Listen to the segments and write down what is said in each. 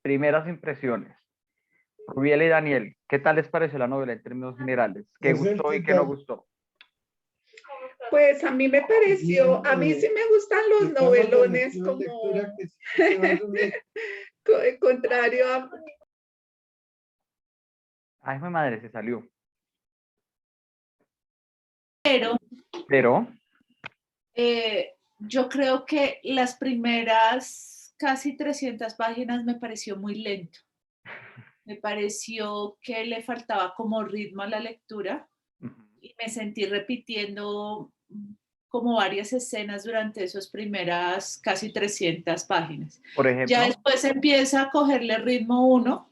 primeras impresiones. Rubiel y Daniel, ¿qué tal les pareció la novela en términos generales? ¿Qué Marcel, gustó ¿qué y qué no tal? gustó? Pues a mí me pareció, a mí sí me gustan los Estamos en novelones estilo de como lectura que sí se va a resumir. contrario a... Ay, mi madre, se salió. Pero Pero, yo creo que las primeras casi 300 páginas me pareció muy lento. Me pareció que le faltaba como ritmo a la lectura y me sentí repitiendo como varias escenas durante esas primeras casi 300 páginas. por Ya ejemplo, después empieza a cogerle ritmo uno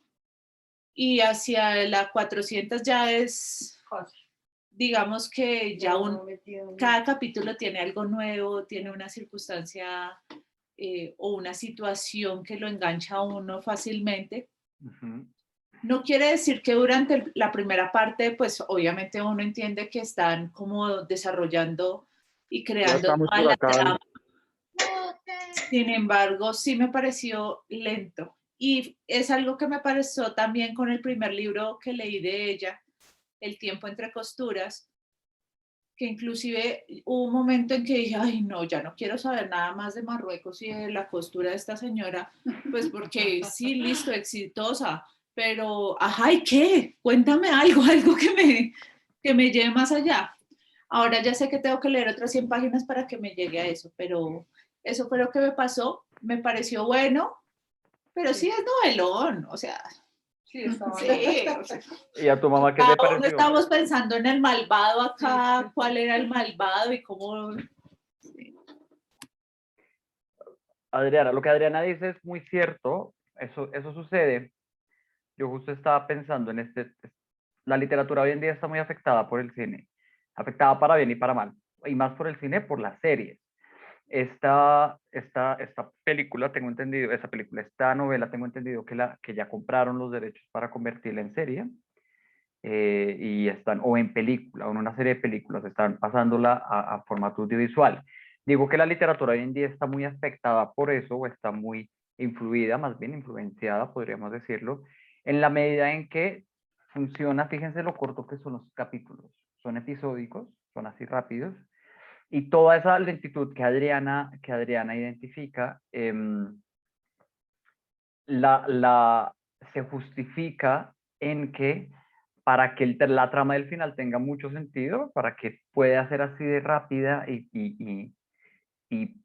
y hacia la 400 ya es, digamos que ya cada capítulo tiene algo nuevo, tiene una circunstancia o una situación que lo engancha a uno fácilmente. No quiere decir que durante la primera parte, pues obviamente uno entiende que están como desarrollando y ya creando estamos toda por la acá. trama. Sin embargo, sí me pareció lento. Y es algo que me pareció también con el primer libro que leí de ella, El tiempo entre costuras, que inclusive hubo un momento en que dije, ay no, ya no quiero saber nada más de Marruecos y de la costura de esta señora, pues porque sí, listo, exitosa, pero, ajá, ¿y qué? Cuéntame algo, algo que me lleve más allá. Ahora ya sé que tengo que leer otras 100 páginas para que me llegue a eso, pero eso fue lo que me pasó, me pareció bueno, pero sí es novelón, o sea, Sí, estaba sí, o sea, ¿Y a tu mamá qué cada te uno pareció? estamos pensando en el malvado acá, cuál era el malvado y cómo... Adriana, lo que Adriana dice es muy cierto, eso sucede. Yo justo estaba pensando en la literatura hoy en día está muy afectada por el cine, afectada para bien y para mal, y más por el cine, por las series. Esta película, tengo entendido, esta novela, tengo entendido que ya compraron los derechos para convertirla en serie, y están, o en película, o en una serie de películas, están pasándola a formato audiovisual. Digo que la literatura hoy en día está muy afectada por eso, o está muy influida, más bien influenciada, podríamos decirlo, en la medida en que funciona, fíjense lo corto que son los capítulos, son episódicos, son así rápidos, y toda esa lentitud que Adriana identifica, se justifica en que para que la trama del final tenga mucho sentido, para que pueda ser así de rápida y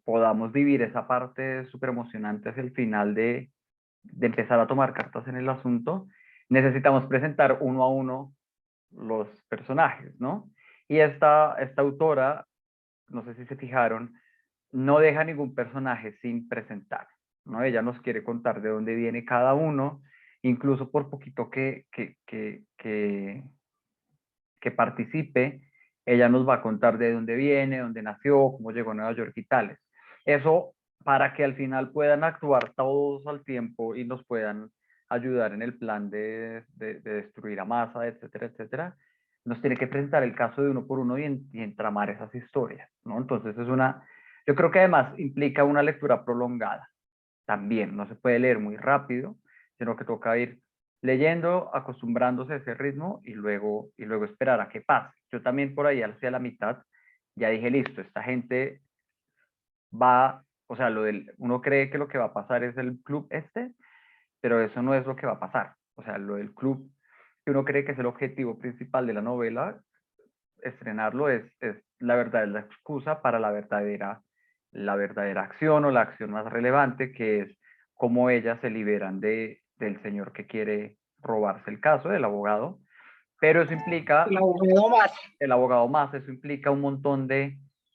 podamos vivir esa parte súper emocionante hacia el final de empezar a tomar cartas en el asunto, necesitamos presentar uno a uno los personajes, ¿no? Y esta autora, no sé si se fijaron, no deja ningún personaje sin presentar, ¿no? Ella nos quiere contar de dónde viene cada uno, incluso por poquito que participe, ella nos va a contar de dónde viene, dónde nació, cómo llegó a Nueva York y tales. Eso para que al final puedan actuar todos al tiempo y nos puedan ayudar en el plan de destruir a Massa, etcétera, etcétera, nos tiene que presentar el caso de uno por uno y entramar esas historias, ¿no? Entonces yo creo que además implica una lectura prolongada también, no se puede leer muy rápido, sino que toca ir leyendo, acostumbrándose a ese ritmo y luego esperar a que pase. Yo también por ahí hacia la mitad ya dije, listo, esta gente va, o sea, uno cree que lo que va a pasar es el club pero eso no es lo que va a pasar. O sea, lo del club, que uno cree que es el objetivo principal de la novela, estrenarlo es la verdad, es la excusa para la verdadera acción o la acción más relevante, que es cómo ellas se liberan del señor que quiere robarse el caso, del abogado. Pero eso implica, el abogado más. el abogado más, eso implica un montón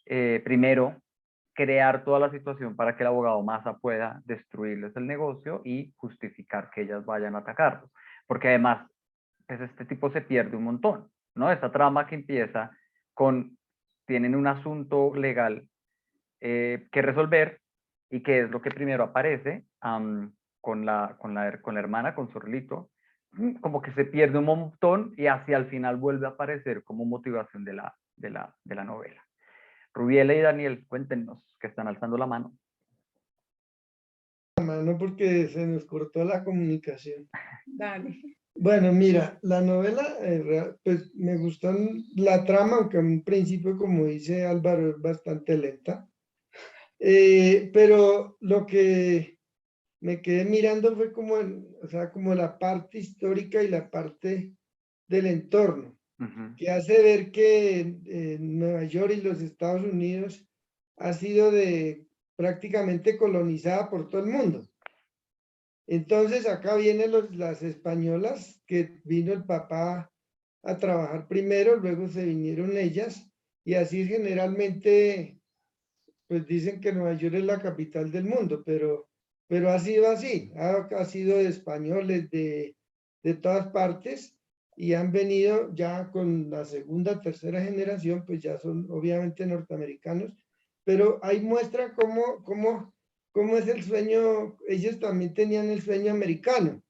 primero, crear toda la situación para que el abogado Massa pueda destruirles el negocio y justificar que ellas vayan a atacarlo. Porque además, pues este tipo se pierde un montón, ¿no? Esta trama que empieza tienen un asunto legal que resolver y que es lo que primero aparece con la hermana, con Sorlito, como que se pierde un montón y hacia el final vuelve a aparecer como motivación de la novela. Rubiela y Daniel, cuéntenos, que están alzando la mano. mano porque se nos cortó la comunicación. Dale. Bueno, mira, la novela, pues me gustó la trama, aunque en un principio, como dice Álvaro, es bastante lenta. Pero lo que me quedé mirando fue como, o sea, como la parte histórica y la parte del entorno, que hace ver que Nueva York y los Estados Unidos ha sido prácticamente colonizada por todo el mundo. Entonces acá vienen las españolas, que vino el papá a trabajar primero, luego se vinieron ellas, y así generalmente, pues dicen que Nueva York es la capital del mundo, pero ha sido así, ha sido de españoles de todas partes, y han venido ya con la segunda, tercera generación, pues ya son obviamente norteamericanos, pero ahí muestra cómo es el sueño. Ellos también tenían el sueño americano,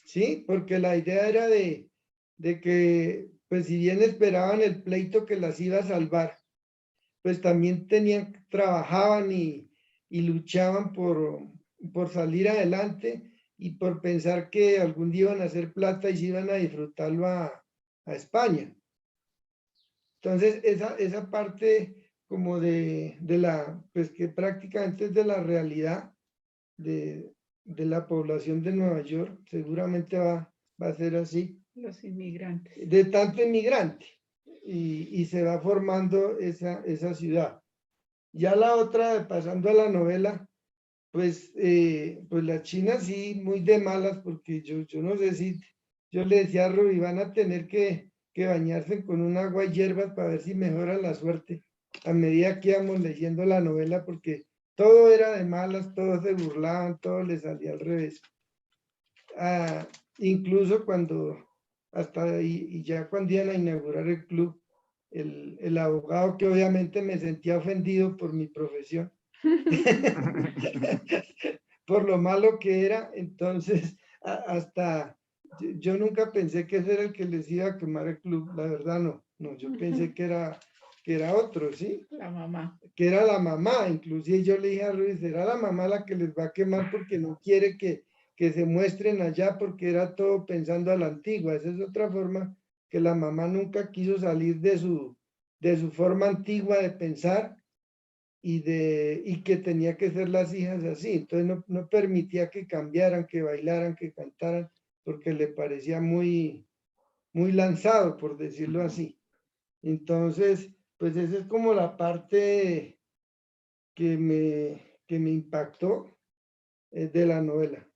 ¿sí? Porque la idea era de que, pues si bien esperaban el pleito que las iba a salvar, pues también trabajaban y luchaban por salir adelante y por pensar que algún día iban a hacer plata y se iban a disfrutarlo a España. Entonces, esa parte como pues que prácticamente es de la realidad de la población de Nueva York, seguramente va a ser así. Los inmigrantes. De tanto inmigrante, y se va formando esa ciudad. Ya la otra, pasando a la novela, pues la China sí, muy de malas, porque yo no sé si, yo le decía a Rubí, van a tener que bañarse con un agua y hierbas para ver si mejora la suerte a medida que íbamos leyendo la novela, porque todo era de malas, todos se burlaban, todo les salía al revés. Incluso y ya cuando iban a inaugurar el club, el abogado, que obviamente me sentía ofendido por mi profesión, por lo malo que era, entonces hasta yo nunca pensé que ese era el que les iba a quemar el club, la verdad no, yo pensé que era otro, ¿sí? La mamá. Que era la mamá, inclusive yo le dije a Luis, será la mamá la que les va a quemar porque no quiere que se muestren allá, porque era todo pensando a la antigua. Esa es otra forma, que la mamá nunca quiso salir de su forma antigua de pensar, y que tenía que ser las hijas así. Entonces no permitía que cambiaran, que bailaran, que cantaran, porque le parecía muy, muy lanzado, por decirlo así. Entonces, pues esa es como la parte que me impactó de la novela.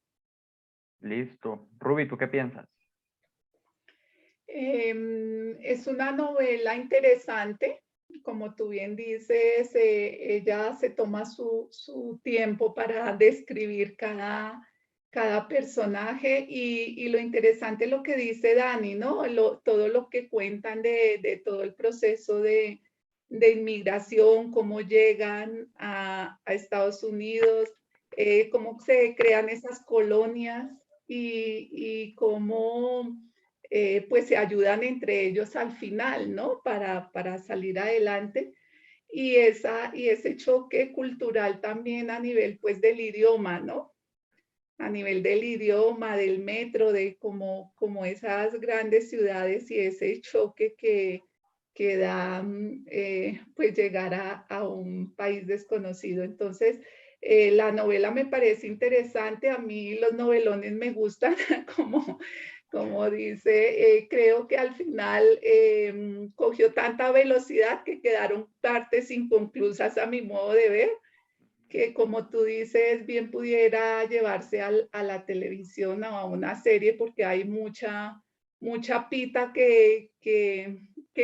Listo. Ruby, ¿tú qué piensas? Es una novela interesante, como tú bien dices, ella se toma su tiempo para describir cada personaje, y lo interesante es lo que dice Dani, ¿no? Todo lo que cuentan de todo el proceso de inmigración, cómo llegan a Estados Unidos, cómo se crean esas colonias, y cómo pues se ayudan entre ellos al final, ¿no? Para salir adelante. Y ese choque cultural también a nivel pues del idioma, ¿no? A nivel del idioma, del metro, de como esas grandes ciudades, y ese choque que da pues llegar a un país desconocido. Entonces, la novela me parece interesante. A mí los novelones me gustan, como dice, creo que al final cogió tanta velocidad que quedaron partes inconclusas a mi modo de ver, que como tú dices, bien pudiera llevarse a la televisión o a una serie, porque hay mucha pita que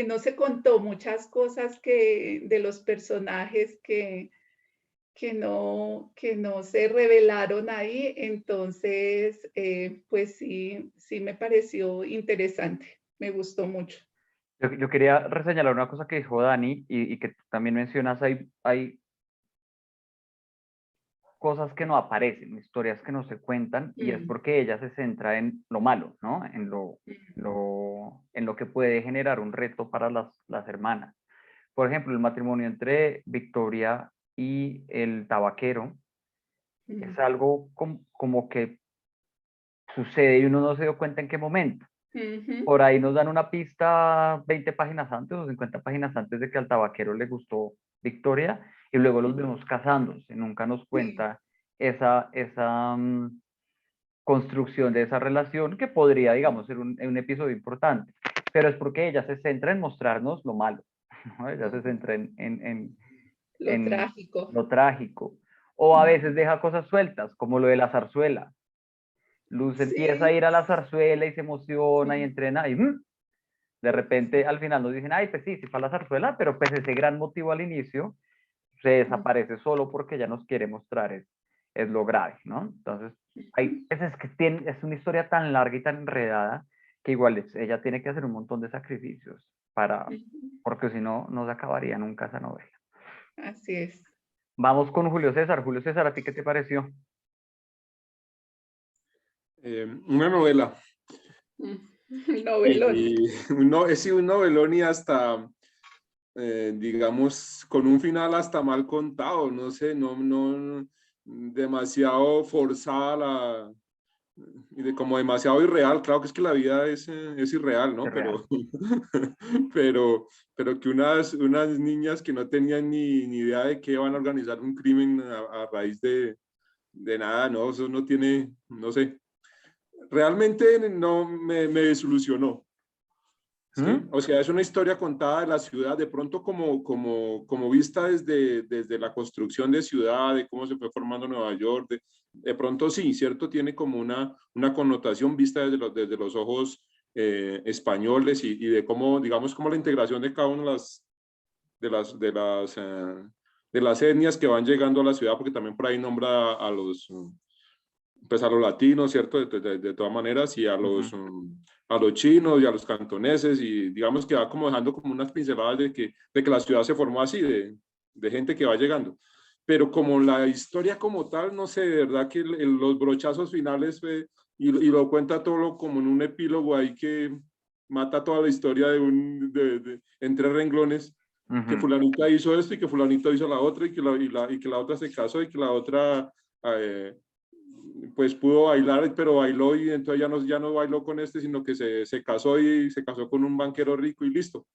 no se contó, muchas cosas de los personajes que no se revelaron ahí. Entonces, pues sí me pareció interesante, me gustó mucho. Yo quería reseñalar una cosa que dijo Dani y que tú también mencionas. Hay cosas que no aparecen, historias que no se cuentan, y es porque ella se centra en lo malo, ¿no? En lo que puede generar un reto para las hermanas. Por ejemplo, el matrimonio entre Victoria y el tabaquero Es algo como que sucede y uno no se dio cuenta en qué momento. Por ahí nos dan una pista 20 páginas antes o 50 páginas antes de que al tabaquero le gustó Victoria y luego los vemos casándose. Nunca nos cuenta esa construcción de esa relación que podría, digamos, ser un episodio importante. Pero es porque ella se centra en mostrarnos lo malo, ¿no? Ella se centra en trágico. lo trágico. O a veces deja cosas sueltas, como lo de la zarzuela. Luz empieza a ir a la zarzuela y se emociona y entrena y de repente al final nos dicen, ay, pues sí, sí fue a la zarzuela, pero pues ese gran motivo al inicio se desaparece solo porque ya nos quiere mostrar es lo grave, ¿no? Entonces, es que es una historia tan larga y tan enredada que igual ella tiene que hacer un montón de sacrificios porque si no, no se acabaría nunca esa novela. Así es. Vamos con Julio César. Julio César, ¿a ti qué te pareció? Una novela. Novelón. Un novelón y hasta, digamos, con un final hasta mal contado, no sé, no demasiado forzada como demasiado irreal. Claro que es que la vida es irreal, ¿no? Irreal. Pero que unas niñas que no tenían ni idea de que iban a organizar un crimen a raíz de nada, ¿no? Eso no tiene, no sé. Realmente no me desilusionó. ¿Sí? O sea, es una historia contada de la ciudad, de pronto como vista desde la construcción de ciudad, de cómo se fue formando Nueva York, de pronto sí, ¿cierto? Tiene como una connotación vista desde los ojos españoles y de cómo, digamos, como la integración de cada una de las etnias que van llegando a la ciudad, porque también por ahí nombra a los latinos, ¿cierto? De todas maneras, y a los chinos y a los cantoneses, y digamos que va como dejando como unas pinceladas de que la ciudad se formó así, de gente que va llegando. Pero como la historia como tal, no sé, de verdad que los brochazos finales y lo cuenta todo como en un epílogo ahí que mata toda la historia en 3 renglones, que fulanita hizo esto y que fulanito hizo la otra y que la otra se casó y que la otra pues pudo bailar, pero bailó y entonces ya no bailó con sino que se casó y se casó con un banquero rico y listo.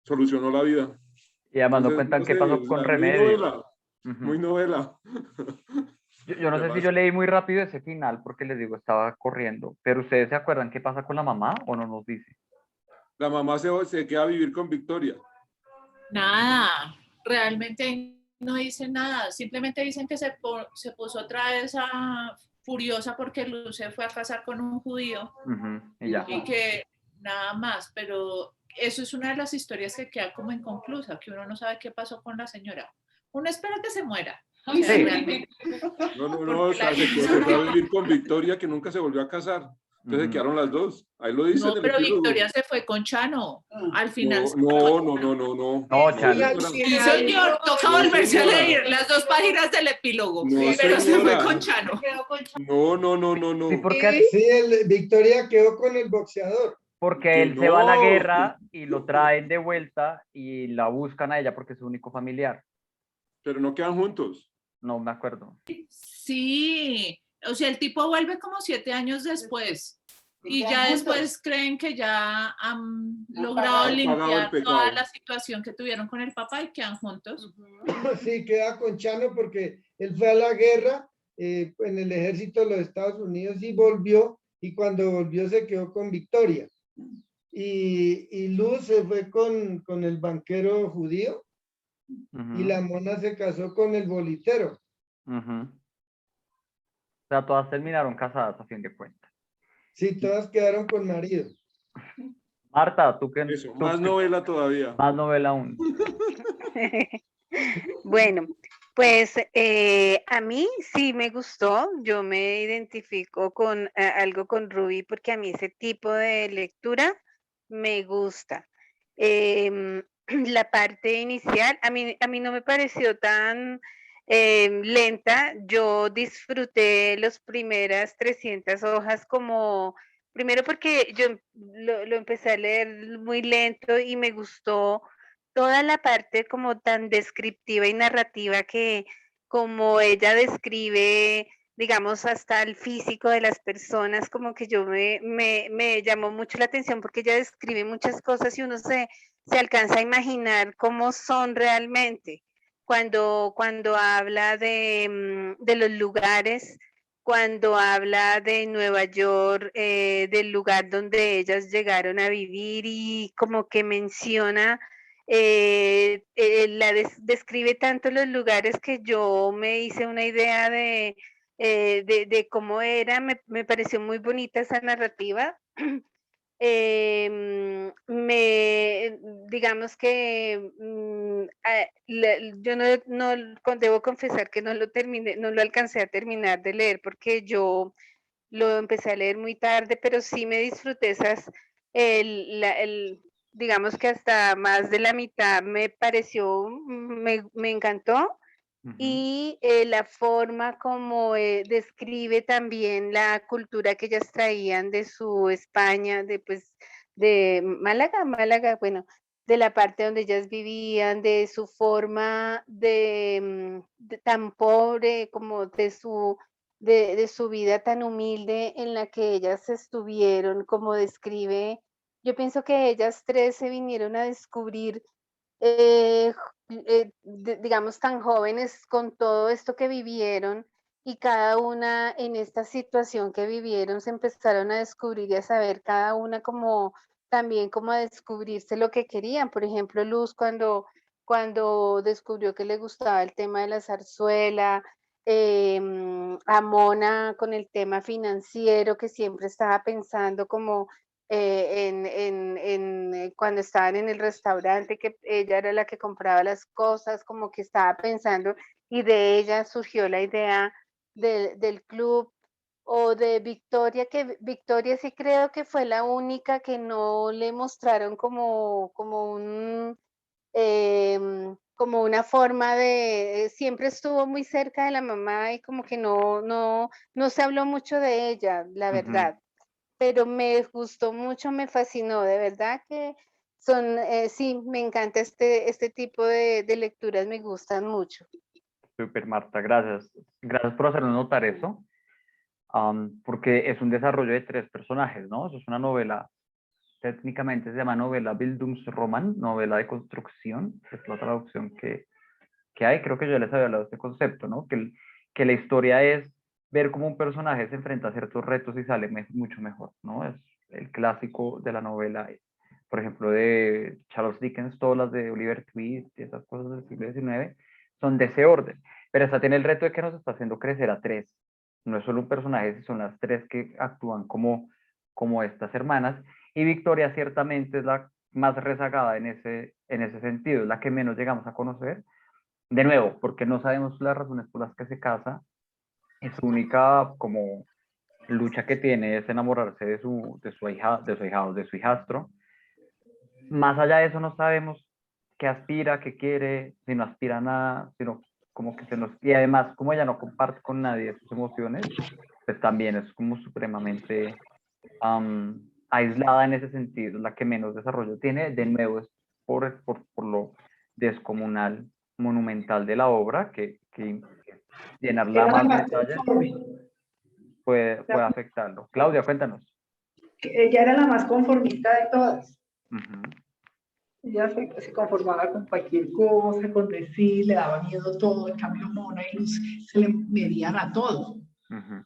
Solucionó la vida. Y además no cuentan qué pasó con Remedios. Muy novela. Yo no sé si yo leí muy rápido ese final porque les digo, estaba corriendo, pero ¿ustedes se acuerdan qué pasa con la mamá o no nos dice? La mamá se queda a vivir con Victoria. Nada, realmente no dicen nada, simplemente dicen que se puso otra vez furiosa porque Luz se fue a casar con un judío y que nada más, pero eso es una de las historias que queda como inconclusa, que uno no sabe qué pasó con la señora. Uno espera que se muera. O sea, realmente. No, o sea, se fue a vivir con Victoria, que nunca se volvió a casar. Entonces se quedaron las dos. Ahí lo dice. No, pero Victoria se fue con Chano. Al final. No, Chano. Sí, señor, toca volverse a leer las 2 páginas del epílogo. No, pero se fue señora. con Chano. No. Sí, porque, Sí, Victoria quedó con el boxeador. porque él se va a la guerra y lo traen de vuelta y la buscan a ella porque es su único familiar. Pero no quedan juntos. No me acuerdo. Sí, o sea, el tipo vuelve como 7 años después y ya después creen que ya han logrado limpiar toda la situación que tuvieron con el papá y quedan juntos. Sí, queda con Chano porque él fue a la guerra en el ejército de los Estados Unidos y volvió, y cuando volvió se quedó con Victoria. Y Luz se fue con el banquero judío. Y la mona se casó con el bolitero. O sea, todas terminaron casadas a fin de cuentas. Sí, todas quedaron con marido. Marta, ¿tú qué? Eso, más novela todavía. Más novela aún. Bueno, pues a mí sí me gustó. Yo me identifico con algo con Ruby porque a mí ese tipo de lectura me gusta. La parte inicial, a mí no me pareció tan lenta. Yo disfruté las primeras 300 hojas como, primero porque yo lo empecé a leer muy lento y me gustó toda la parte como tan descriptiva y narrativa que como ella describe, digamos, hasta el físico de las personas, como que me llamó mucho la atención porque ella describe muchas cosas y uno se alcanza a imaginar cómo son realmente. Cuando habla de los lugares, cuando habla de Nueva York, del lugar donde ellas llegaron a vivir y como que menciona, describe tanto los lugares que yo me hice una idea de cómo era, me pareció muy bonita esa narrativa. Digamos que yo debo confesar que no lo terminé, no lo alcancé a terminar de leer porque yo lo empecé a leer muy tarde, pero sí me disfruté digamos que hasta más de la mitad me pareció, me encantó. Y la forma como describe también la cultura que ellas traían de su España, de Málaga, bueno, de la parte donde ellas vivían, de su forma tan pobre, como de su vida tan humilde en la que ellas estuvieron, como describe. Yo pienso que ellas tres se vinieron a descubrir eh, digamos, tan jóvenes con todo esto que vivieron y cada una en esta situación que vivieron se empezaron a descubrir y a saber cada una como también como a descubrirse lo que querían. Por ejemplo, Luz cuando descubrió que le gustaba el tema de la zarzuela, a Mona con el tema financiero que siempre estaba pensando como cuando estaban en el restaurante, que ella era la que compraba las cosas, como que estaba pensando, y de ella surgió la idea del club, o de Victoria, que Victoria sí creo que fue la única que no le mostraron como una forma siempre estuvo muy cerca de la mamá y como que no se habló mucho de ella, la verdad. Pero me gustó mucho, me fascinó, de verdad que sí, me encanta este tipo de lecturas, me gustan mucho. Super, Marta, gracias. Gracias por hacernos notar eso, porque es un desarrollo de 3 personajes, ¿no? Eso es una novela, técnicamente se llama novela Bildungsroman, novela de construcción, es la traducción que hay. Creo que yo les había hablado de este concepto, ¿no? Que la historia es ver cómo un personaje se enfrenta a ciertos retos y sale mucho mejor, ¿no? Es el clásico de la novela, por ejemplo, de Charles Dickens, todas las de Oliver Twist y esas cosas del siglo XIX, son de ese orden. Pero esta tiene el reto de que nos está haciendo crecer a 3. No es solo un personaje, son las 3 que actúan como estas hermanas. Y Victoria ciertamente es la más rezagada en ese sentido, es la que menos llegamos a conocer. De nuevo, porque no sabemos las razones por las que se casa, y su única como lucha que tiene es enamorarse de su ahijado, de su hijastro. Más allá de eso no sabemos qué aspira, qué quiere, si no aspira a nada, sino como que y además como ella no comparte con nadie sus emociones, pues también es como supremamente aislada en ese sentido, la que menos desarrollo tiene. De nuevo es por lo descomunal, monumental de la obra, que llenarla más de detalles puede afectarlo. Claudia, cuéntanos. Ella era la más conformista de todas. Uh-huh. Ella se conformaba con cualquier cosa, con decir, le daba miedo todo. En cambio, Mona y Luz se le medían a todo. Uh-huh.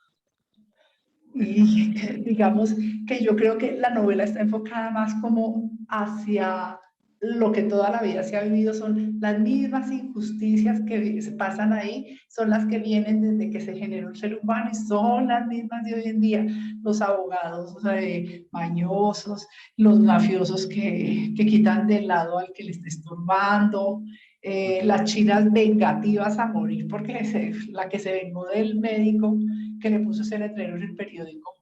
Y digamos que yo creo que la novela está enfocada más como hacia lo que toda la vida se ha vivido, son las mismas injusticias que se pasan ahí, son las que vienen desde que se generó el ser humano y son las mismas de hoy en día. Los abogados mañosos, los mafiosos que quitan del lado al que le está estorbando, las chinas vengativas a morir, porque la que se vengó del médico que le puso ese letrero en el periódico.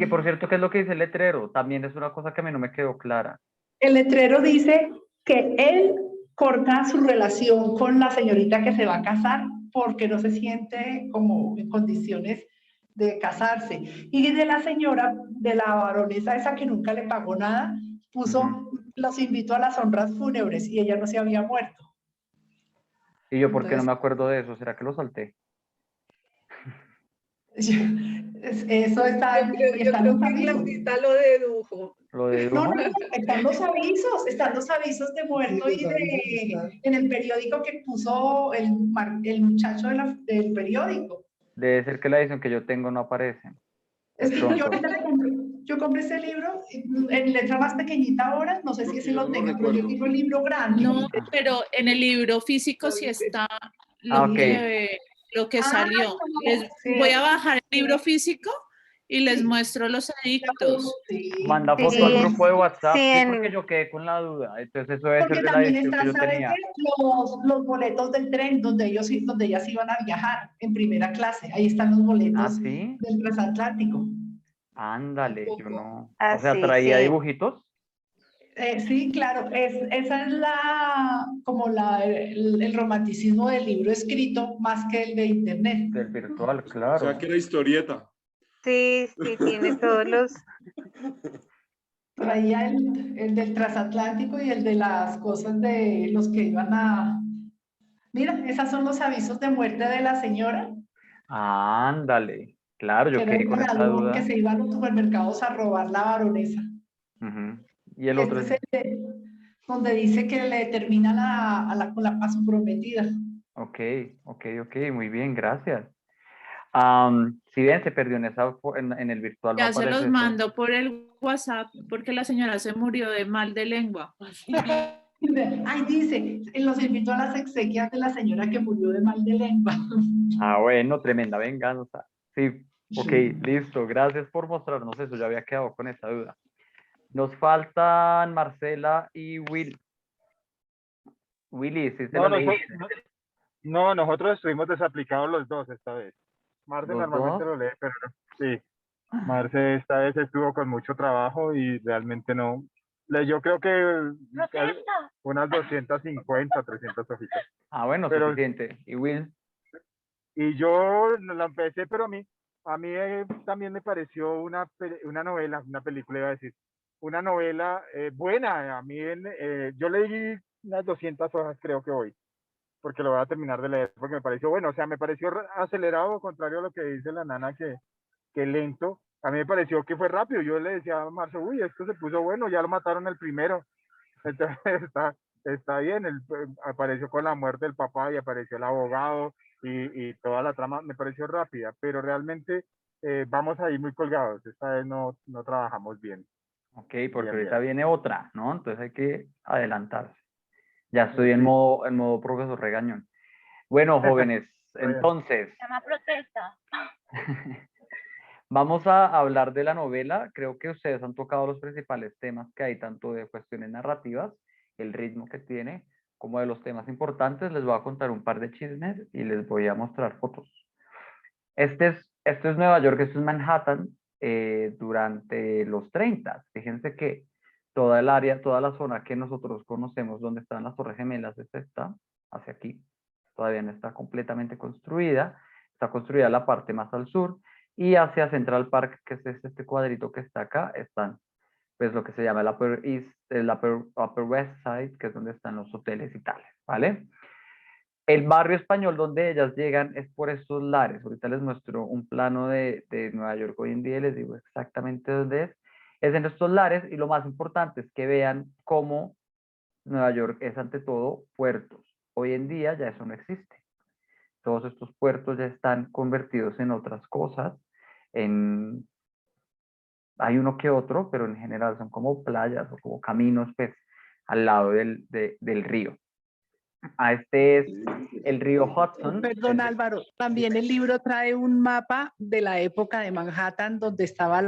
Que por cierto, ¿qué es lo que dice el letrero? También es una cosa que a mí no me quedó clara. El letrero dice que él corta su relación con la señorita que se va a casar porque no se siente como en condiciones de casarse. Y de la señora, de la baronesa esa que nunca le pagó nada, puso, los invito a las honras fúnebres y ella no se había muerto. ¿Y yo por qué no Entonces, me acuerdo de eso? ¿Será que lo salté? eso está, y Yo están creo los que avisos. Claudita lo dedujo. ¿Lo No, dedujo? no, no, están los avisos de Sí, muerto los y avisos de, están. en el periódico que puso el muchacho del periódico. Debe ser que la edición que yo tengo no aparece. De Es que yo pronto. ahorita yo compré ese libro en letra más pequeñita ahora, no sé si Porque ese yo lo no lo tenga, pero yo recuerdo. tengo el libro grande. No, pero en el libro físico No sí dice. está Ah, lo ok. que salió. No, Voy a bajar el libro físico y les sí, muestro los edictos. sí, Manda foto al Sí, grupo de sí, WhatsApp, sí, porque yo quedé con la duda. Entonces eso debe ser porque de la también edición que están, yo ¿sabe qué? tenía. Los boletos del tren donde ellas iban a viajar en primera clase. Ahí están los Ah, boletos sí. del transatlántico. Ándale, yo Tampoco. no. O sea, así, traía sí. dibujitos Sí, claro, esa es el romanticismo del libro escrito más que el de internet. del virtual, O sea claro. que era historieta. Sí, sí, tiene todos los... Traía el del transatlántico y el de las cosas de los que iban a... Mira, esos son los avisos de muerte de la señora, Ándale. Claro, que yo era quedé un con esa ladrón que duda. se iba a los supermercados a robar la baronesa. Ujú. Y el Y otro este es, es donde dice que le termina a su prometida. ok, ok, muy bien, gracias. Si bien se perdió en en el virtual no Ya se los aparece eso. mando por el WhatsApp porque la señora se murió de mal de lengua. Ay, dice, los invito a las exequias de la señora que murió de mal de lengua. Ah, bueno, tremenda venganza. Sí, ok, Sí. listo. Gracias por mostrarnos eso. Ya había quedado con esa duda. Nos faltan Marcela y Willy, si se lo No, leíste. no, nosotros estuvimos desaplicados los dos esta vez. Marce ¿Los normalmente dos? lo lee, pero sí, Marce esta vez estuvo con mucho trabajo y realmente no. Yo creo que unas 250, 300 hojitas. Ah, bueno, Pero, suficiente. ¿Y Will? y yo no la empecé, pero a mí también me pareció una novela, una película iba a decir, una novela buena. A mí, yo leí unas 200 hojas creo que hoy, porque lo voy a terminar de leer, porque me pareció bueno, o sea, me pareció acelerado, contrario a lo que dice la nana, que lento. A mí me pareció que fue rápido. Yo le decía a Marzo, uy, esto se puso bueno, ya lo mataron el primero. Entonces está bien, apareció con la muerte del papá y apareció el abogado y toda la trama me pareció rápida, pero realmente vamos ahí muy colgados. Esta vez no trabajamos bien. Ok, porque Bien, bien. ahorita viene otra, ¿no? Entonces hay que adelantarse. Ya estoy Sí. en modo profesor regañón. Bueno, jóvenes, entonces, Llama protesta. vamos a hablar de la novela. Creo que ustedes han tocado los principales temas que hay, tanto de cuestiones narrativas, el ritmo que tiene, como de los temas importantes. Les voy a contar un par de chismes y les voy a mostrar fotos. Esto es Nueva York, esto es Manhattan durante los 30. Fíjense que toda el área, toda la zona que nosotros conocemos, donde están las Torres Gemelas, es esta, hacia aquí. Todavía no está completamente construida. Está construida la parte más al sur. Y hacia Central Park, que es este cuadrito que está acá, están pues lo que se llama el Upper West Side, que es donde están los hoteles y tales, ¿vale? El barrio español donde ellas llegan es por estos lares. Ahorita les muestro un plano de Nueva York hoy en día y les digo exactamente dónde es. Es en estos lares y lo más importante es que vean cómo Nueva York es ante todo puertos. Hoy en día ya eso no existe. Todos estos puertos ya están convertidos en otras cosas. Hay uno que otro, pero en general son como playas o como caminos pues, al lado del río. Este es el río Hudson. Perdón, Álvaro, también el libro trae un mapa de la época de Manhattan donde estaba el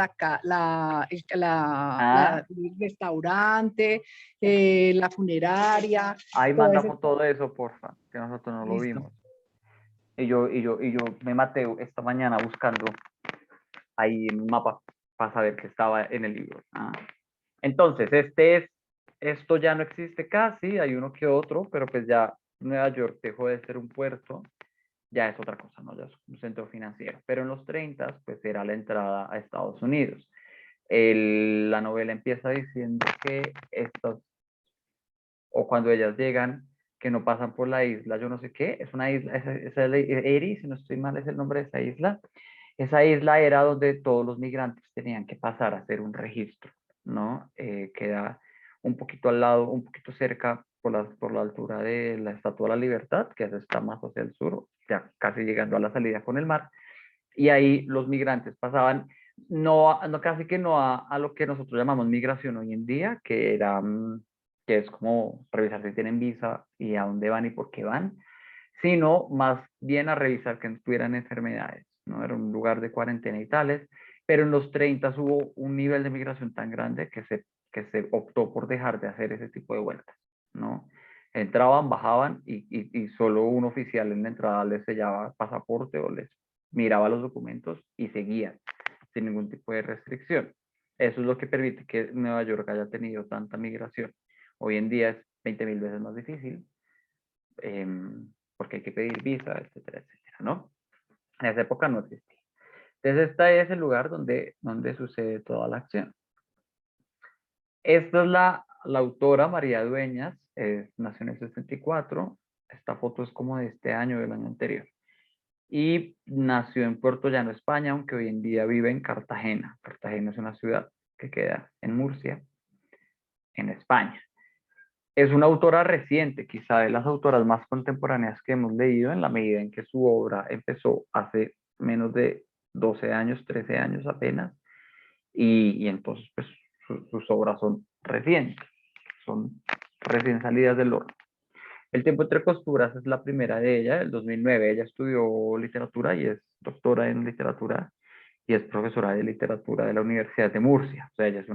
restaurante, la funeraria. Ahí todo manda ese- todo eso, porfa, que nosotros no lo Listo. vimos. Y yo me maté esta mañana buscando ahí un mapa para saber que estaba en el libro. Entonces, esto ya no existe casi, hay uno que otro, pero pues ya Nueva York dejó de ser un puerto, ya es otra cosa, ¿no? Ya es un centro financiero. Pero en los 30, pues era la entrada a Estados Unidos. La novela empieza diciendo que o cuando ellas llegan, que no pasan por la isla, yo no sé qué, es una isla, esa es Eri, si no estoy mal es el nombre de esa isla. Esa isla era donde todos los migrantes tenían que pasar a hacer un registro, ¿no? Queda un poquito al lado, un poquito cerca por la altura de la Estatua de la Libertad, que está más hacia el sur, ya casi llegando a la salida con el mar, y ahí los migrantes pasaban, casi que no a lo que nosotros llamamos migración hoy en día, que era, que es como revisar si tienen visa y a dónde van y por qué van, sino más bien a revisar que no tuvieran enfermedades, ¿no? Era un lugar de cuarentena y tales, pero en los 30 hubo un nivel de migración tan grande que se optó por dejar de hacer ese tipo de vueltas, ¿no? Entraban, bajaban y solo un oficial en la entrada les sellaba pasaporte o les miraba los documentos y seguían sin ningún tipo de restricción. Eso es lo que permite que Nueva York haya tenido tanta migración. Hoy en día es 20.000 veces más difícil, porque hay que pedir visa, etcétera, etcétera, ¿no? En esa época no existía. Entonces, este es el lugar donde sucede toda la acción. Esta es la autora, María Dueñas, nació en el 64. Esta foto es como de este año, del año anterior. Y nació en Puerto Llano, España, aunque hoy en día vive en Cartagena. Cartagena es una ciudad que queda en Murcia, en España. Es una autora reciente, quizá de las autoras más contemporáneas que hemos leído, en la medida en que su obra empezó hace menos de 12 años, 13 años apenas, y entonces pues sus obras son recientes, son recién salidas del horno. El tiempo entre costuras es la primera de ella, del 2009. Ella estudió literatura y es doctora en literatura y es profesora de literatura de la Universidad de Murcia. O sea, ella es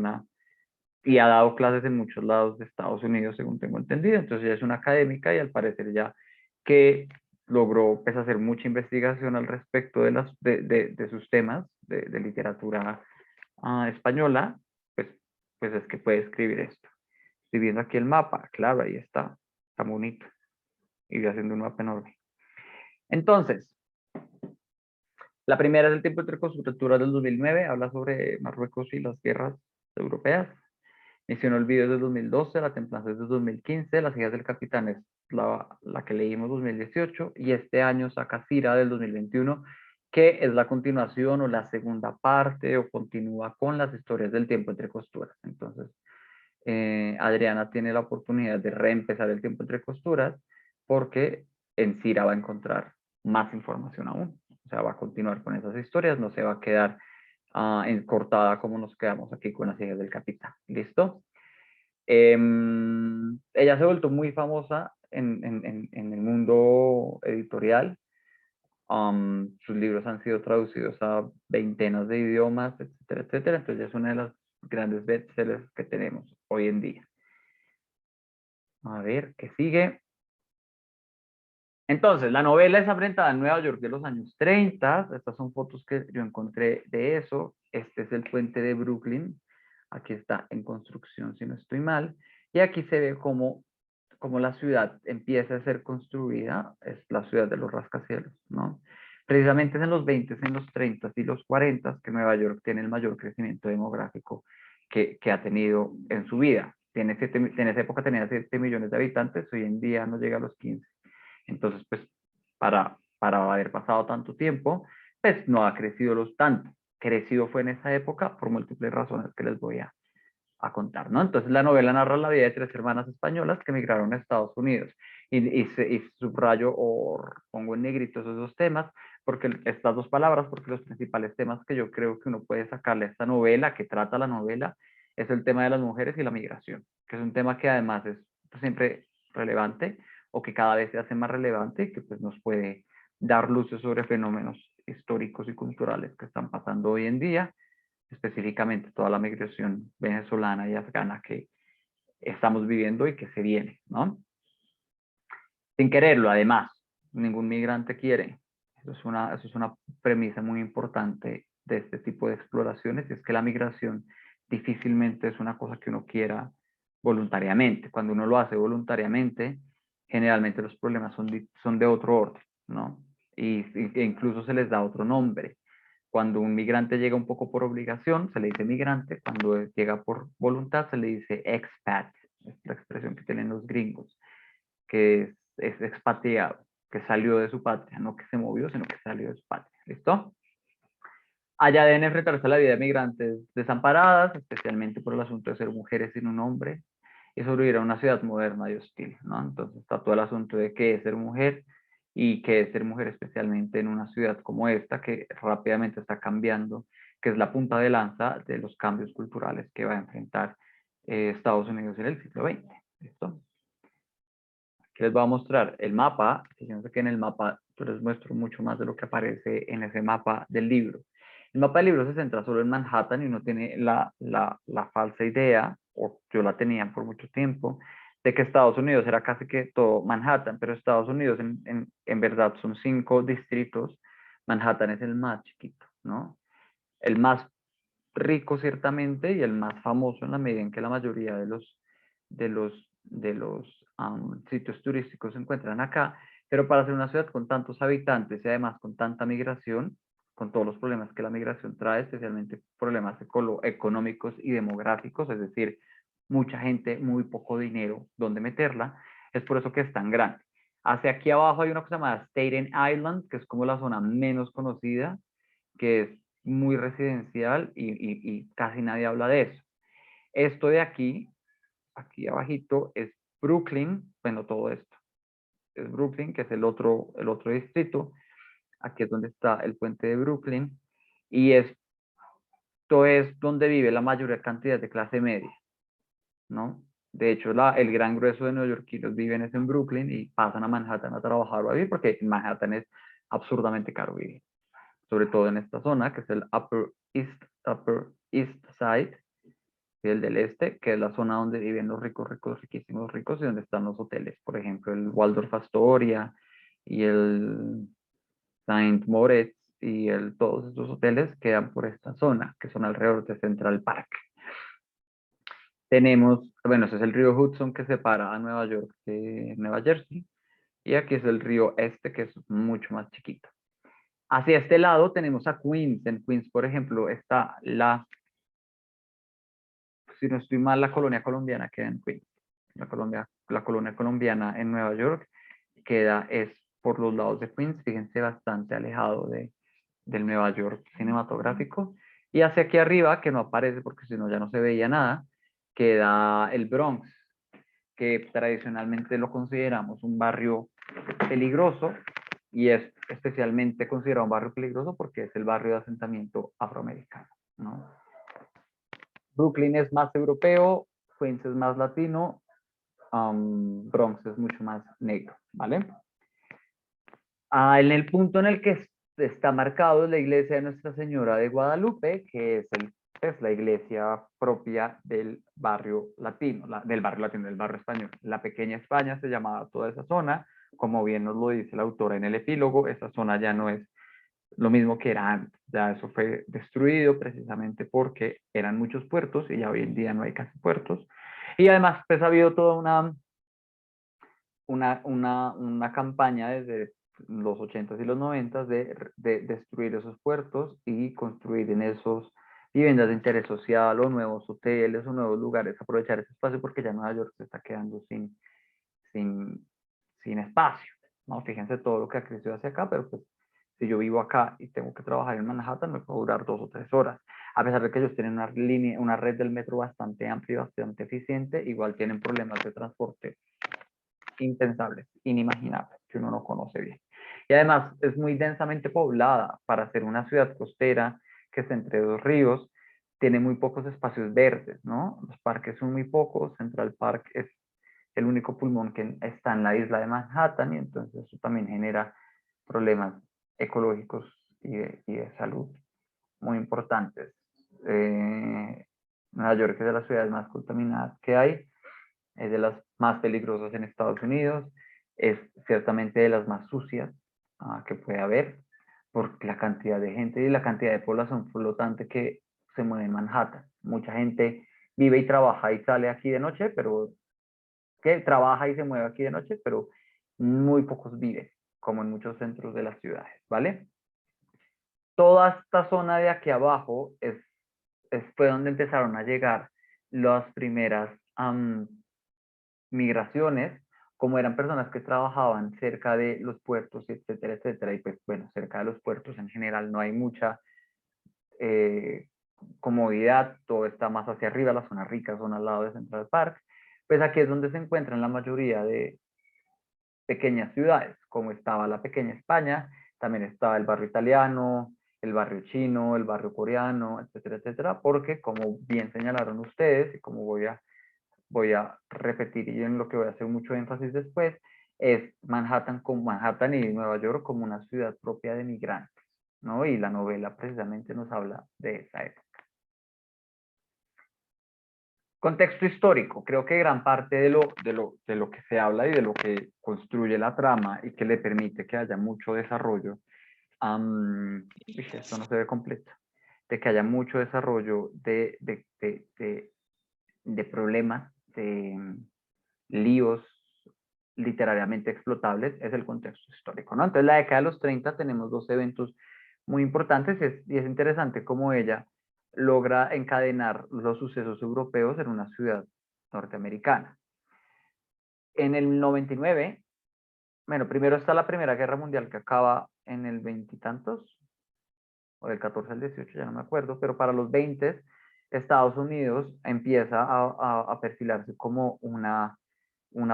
y ha dado clases en muchos lados de Estados Unidos, según tengo entendido. Entonces ella es una académica y al parecer ya que logró pues, hacer mucha investigación al respecto de sus temas de literatura española, pues es que puede escribir esto. Estoy viendo aquí el mapa, claro, ahí está bonito. Y voy haciendo un mapa enorme. Entonces, la primera es el tiempo entre costuras del 2009, habla sobre Marruecos y las guerras europeas. Misión Olvido es del 2012, La Templanza es del 2015, Las hijas del capitán es la que leímos 2018, y este año saca Cira del 2021, que es la continuación o la segunda parte o continúa con las historias del tiempo entre costuras. Entonces, Adriana tiene la oportunidad de reempezar el tiempo entre costuras porque en Cira va a encontrar más información aún. O sea, va a continuar con esas historias, no se va a quedar cortada como nos quedamos aquí con Las hijas del capitán. ¿Listo? Ella se ha vuelto muy famosa en el mundo editorial. Sus libros han sido traducidos a veintenas de idiomas, etcétera, etcétera. Entonces es una de las grandes bestsellers que tenemos hoy en día. A ver, ¿qué sigue? Entonces, la novela es ambientada en Nueva York de los años 30. Estas son fotos que yo encontré de eso. Este es el puente de Brooklyn. Aquí está en construcción, si no estoy mal. Y aquí se ve cómo la ciudad empieza a ser construida. Es la ciudad de los rascacielos, ¿no? Precisamente es en los 20, en los 30 y los 40 que Nueva York tiene el mayor crecimiento demográfico que ha tenido en su vida. En esa época tenía 7 millones de habitantes, hoy en día no llega a los 15. Entonces, pues, para haber pasado tanto tiempo, pues no ha crecido tanto. Crecido fue en esa época por múltiples razones que les voy a contar, ¿no? Entonces, la novela narra la vida de 3 hermanas españolas que emigraron a Estados Unidos. Y subrayo o pongo en negrito esos 2 temas, porque estas 2 palabras, porque los principales temas que yo creo que uno puede sacarle a esta novela, que trata la novela, es el tema de las mujeres y la migración, que es un tema que además es siempre relevante, o que cada vez se hace más relevante y que pues nos puede dar luces sobre fenómenos históricos y culturales que están pasando hoy en día, específicamente toda la migración venezolana y afgana que estamos viviendo y que se viene, ¿no? Sin quererlo, además, ningún migrante quiere. Eso es una premisa muy importante de este tipo de exploraciones, y es que la migración difícilmente es una cosa que uno quiera voluntariamente. Cuando uno lo hace voluntariamente, generalmente los problemas son de otro orden, ¿no? E incluso se les da otro nombre. Cuando un migrante llega un poco por obligación, se le dice migrante. Cuando llega por voluntad, se le dice expat. Es la expresión que tienen los gringos, que es expatriado, que salió de su patria, no que se movió, sino que salió de su patria. ¿Listo? Allá deben enfrentarse a la vida de migrantes desamparadas, especialmente por el asunto de ser mujeres sin un hombre, y sobrevivir a una ciudad moderna y hostil, ¿no? Entonces está todo el asunto de qué es ser mujer y qué es ser mujer especialmente en una ciudad como esta, que rápidamente está cambiando, que es la punta de lanza de los cambios culturales que va a enfrentar Estados Unidos en el siglo XX. ¿Listo? Aquí les voy a mostrar el mapa. Fíjense que en el mapa yo les muestro mucho más de lo que aparece en ese mapa del libro. El mapa del libro se centra solo en Manhattan y uno tiene la falsa idea, o yo la tenía por mucho tiempo, de que Estados Unidos era casi que todo Manhattan, pero Estados Unidos en verdad son 5 distritos. Manhattan es el más chiquito, ¿no? El más rico ciertamente y el más famoso en la medida en que la mayoría de los sitios turísticos se encuentran acá, pero para ser una ciudad con tantos habitantes y además con tanta migración, con todos los problemas que la migración trae, especialmente problemas económicos y demográficos, es decir, mucha gente, muy poco dinero, donde meterla, es por eso que es tan grande. Hacia aquí abajo hay una cosa llamada Staten Island, que es como la zona menos conocida, que es muy residencial y casi nadie habla de eso. Esto de aquí abajito, es Brooklyn, bueno, todo esto. Es Brooklyn, que es el otro distrito. Aquí es donde está el puente de Brooklyn. Y esto es donde vive la mayor cantidad de clase media, ¿no? De hecho, el gran grueso de neoyorquinos viven es en Brooklyn y pasan a Manhattan a trabajar o a vivir, porque en Manhattan es absurdamente caro vivir. Sobre todo en esta zona, que es el Upper East Side, el del este, que es la zona donde viven los ricos, riquísimos ricos, y donde están los hoteles, por ejemplo, el Waldorf Astoria y el Saint Moritz y todos estos hoteles quedan por esta zona, que son alrededor de Central Park. Tenemos, bueno, ese es el río Hudson que separa a Nueva York de Nueva Jersey, y aquí es el río Este, que es mucho más chiquito. Hacia este lado tenemos a Queens. En Queens, por ejemplo, está si no estoy mal, la colonia colombiana queda en Queens. La colonia colombiana en Nueva York es por los lados de Queens, fíjense, bastante alejado del Nueva York cinematográfico. Y hacia aquí arriba, que no aparece porque si no ya no se veía nada, queda el Bronx, que tradicionalmente lo consideramos un barrio peligroso, y es especialmente considerado un barrio peligroso porque es el barrio de asentamiento afroamericano, ¿no? Brooklyn es más europeo, Queens es más latino, Bronx es mucho más negro, ¿vale? En el punto en el que está marcado es la iglesia de Nuestra Señora de Guadalupe, que es la iglesia propia del barrio latino, del barrio español. La pequeña España se llamaba toda esa zona, como bien nos lo dice la autora en el epílogo, esa zona ya no es lo mismo que era antes, ya eso fue destruido precisamente porque eran muchos puertos y ya hoy en día no hay casi puertos. Y además pues ha habido toda una campaña desde los 80s y los 90s de destruir esos puertos y construir en esos viviendas de interés social o nuevos hoteles o nuevos lugares, aprovechar ese espacio porque ya Nueva York se está quedando sin espacio, ¿no? Fíjense todo lo que ha crecido hacia acá, pero pues si yo vivo acá y tengo que trabajar en Manhattan, me puedo durar 2 o 3 horas. A pesar de que ellos tienen una red del metro bastante amplia y bastante eficiente, igual tienen problemas de transporte impensables, inimaginables, que uno no conoce bien. Y además es muy densamente poblada para ser una ciudad costera que está entre 2 ríos, tiene muy pocos espacios verdes, ¿no? Los parques son muy pocos, Central Park es el único pulmón que está en la isla de Manhattan y entonces eso también genera problemas ecológicos y de salud muy importantes. Nueva York es de las ciudades más contaminadas que hay, es de las más peligrosas en Estados Unidos, es ciertamente de las más sucias que puede haber por la cantidad de gente y la cantidad de población flotante que se mueve en Manhattan. Mucha gente vive y trabaja y sale aquí de noche, pero que trabaja y se mueve aquí de noche, pero muy pocos viven, como en muchos centros de las ciudades, ¿vale? Toda esta zona de aquí abajo fue donde empezaron a llegar las primeras migraciones como eran personas que trabajaban cerca de los puertos, etcétera, etcétera, y pues bueno, cerca de los puertos en general no hay mucha comodidad, todo está más hacia arriba, las zonas ricas son al lado de Central Park, pues aquí es donde se encuentran la mayoría de pequeñas ciudades, como estaba la pequeña España, también estaba el barrio italiano, el barrio chino, el barrio coreano, etcétera, etcétera, porque como bien señalaron ustedes, y como voy a repetir y en lo que voy a hacer mucho énfasis después, es Manhattan y Nueva York como una ciudad propia de migrantes, ¿no? Y la novela precisamente nos habla de esa época. Contexto histórico. Creo que gran parte de lo que se habla y de lo que construye la trama y que le permite que haya mucho desarrollo, esto no se ve completo, de que haya mucho desarrollo de problemas, de líos literariamente explotables, es el contexto histórico, ¿no? Entonces, en la década de los 30 tenemos dos eventos muy importantes y es interesante cómo ella logra encadenar los sucesos europeos en una ciudad norteamericana. En el 99, bueno, primero está la Primera Guerra Mundial que acaba en el veintitantos, o del 14 al 18, ya no me acuerdo, pero para los 20 Estados Unidos empieza a perfilarse como una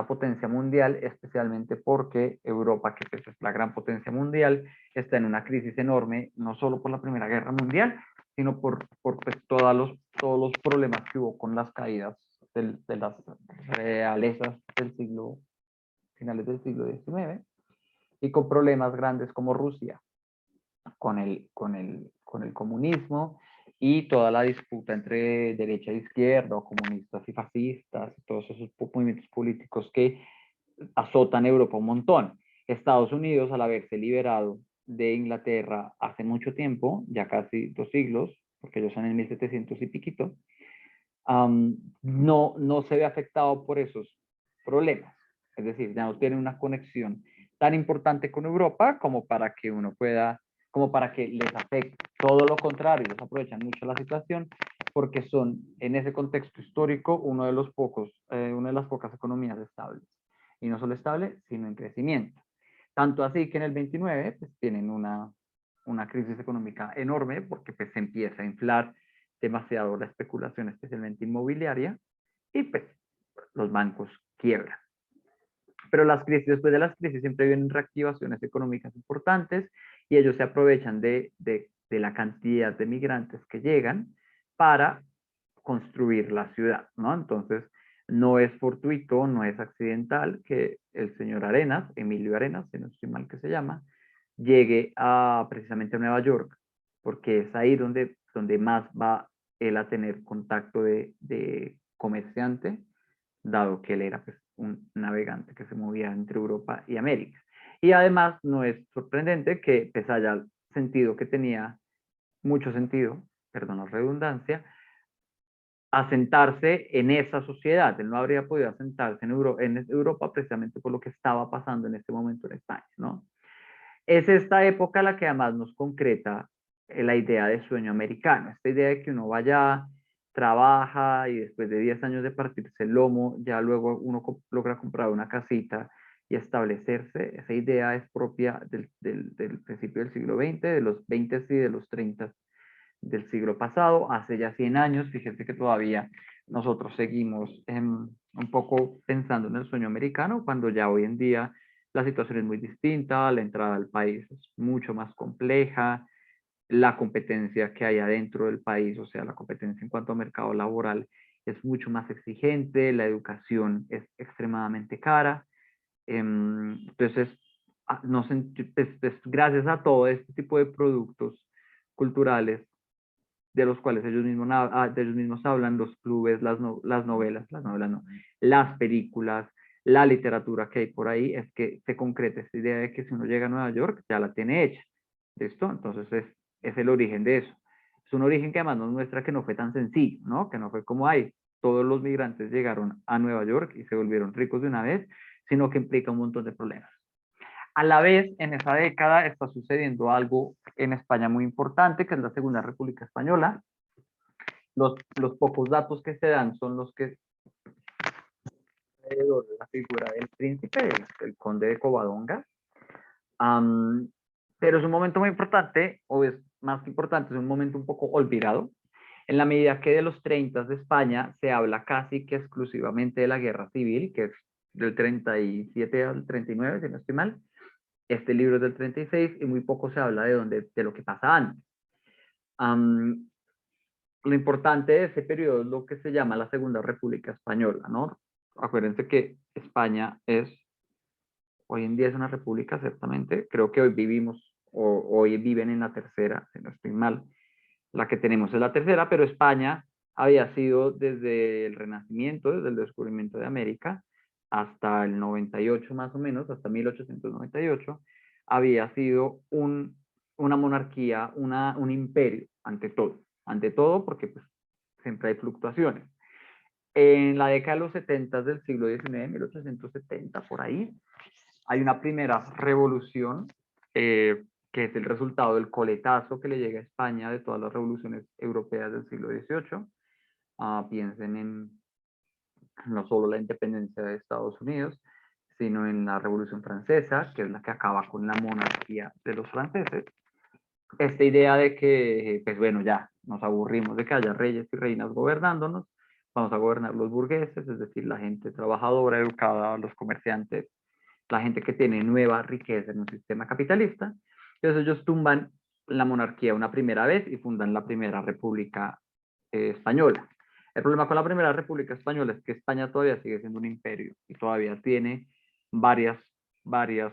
potencia mundial, especialmente porque Europa, que pues, es la gran potencia mundial, está en una crisis enorme, no solo por la Primera Guerra Mundial, sino por pues, todos los problemas que hubo con las caídas de las realezas del finales del siglo XIX, y con problemas grandes como Rusia, con el comunismo y toda la disputa entre derecha e izquierda, o comunistas y fascistas, todos esos movimientos políticos que azotan Europa un montón. Estados Unidos, al haberse liberado de Inglaterra hace mucho tiempo, ya casi 2 siglos, porque ellos son en 1700 y piquito, no se ve afectado por esos problemas. Es decir, ya no tienen una conexión tan importante con Europa como para que como para que les afecte. Todo lo contrario, ellos aprovechan mucho la situación porque son, en ese contexto histórico, una de las pocas economías estables. Y no solo estable, sino en crecimiento. Tanto así que en el 29 pues, tienen una crisis económica enorme porque pues, se empieza a inflar demasiado la especulación, especialmente inmobiliaria, y pues los bancos quiebran. Pero después de las crisis siempre vienen reactivaciones económicas importantes y ellos se aprovechan de la cantidad de migrantes que llegan para construir la ciudad, ¿no? Entonces, no es fortuito, no es accidental que el señor Arenas, Emilio Arenas, si no estoy mal que se llama, llegue precisamente a Nueva York, porque es ahí donde más va él a tener contacto de comerciante, dado que él era pues, un navegante que se movía entre Europa y América. Y además no es sorprendente que pues, haya sentido que tenía mucho sentido, perdón la redundancia, asentarse en esa sociedad. Él no habría podido asentarse en Europa precisamente por lo que estaba pasando en este momento en España, ¿no? Es esta época la que además nos concreta la idea de sueño americano, esta idea de que uno vaya, trabaja y después de 10 años de partirse el lomo, ya luego uno logra comprar una casita y establecerse. Esa idea es propia del principio del siglo XX, de los 20 y de los 30 del siglo pasado, hace ya 100 años. Fíjense que todavía nosotros seguimos un poco pensando en el sueño americano, cuando ya hoy en día la situación es muy distinta, la entrada al país es mucho más compleja, la competencia que hay adentro del país, o sea, la competencia en cuanto a mercado laboral es mucho más exigente, la educación es extremadamente cara. Entonces, gracias a todo este tipo de productos culturales de los cuales ellos mismos hablan, los clubes, las novelas no, las películas, la literatura que hay por ahí, es que se concreta esta idea de que si uno llega a Nueva York, ya la tiene hecha. ¿Listo? Entonces es el origen de eso. Es un origen que además nos muestra que no fue tan sencillo, ¿no? Que no fue como, todos los migrantes llegaron a Nueva York y se volvieron ricos de una vez, sino que implica un montón de problemas. A la vez, en esa década está sucediendo algo en España muy importante, que es la Segunda República Española. Los pocos datos que se dan son los que alrededor de la figura del príncipe, el conde de Covadonga. Pero es un momento muy importante, o es más importante, es un momento un poco olvidado, en la medida que de los 30 de España se habla casi que exclusivamente de la guerra civil, que es del 37 al 39, si no estoy mal. Este libro es del 36 y muy poco se habla de lo que pasa antes. Lo importante de ese periodo es lo que se llama la Segunda República Española, ¿no? Acuérdense que España hoy en día es una república, ciertamente. Creo que hoy vivimos, o hoy viven en la tercera, si no estoy mal. La que tenemos es la tercera, pero España había sido desde el Renacimiento, desde el descubrimiento de América, hasta el 98 más o menos, hasta 1898, había sido una monarquía, un imperio, ante todo porque pues, siempre hay fluctuaciones. En la década de los 70 del siglo XIX, 1870, por ahí, hay una primera revolución que es el resultado del coletazo que le llega a España de todas las revoluciones europeas del siglo XVIII. Piensen en no solo la independencia de Estados Unidos, sino en la Revolución Francesa, que es la que acaba con la monarquía de los franceses. Esta idea de que, pues bueno, ya nos aburrimos de que haya reyes y reinas gobernándonos, vamos a gobernar los burgueses, es decir, la gente trabajadora, educada, los comerciantes, la gente que tiene nueva riqueza en un sistema capitalista. Entonces ellos tumban la monarquía una primera vez y fundan la primera república española. El problema con la primera república española es que España todavía sigue siendo un imperio y todavía tiene varias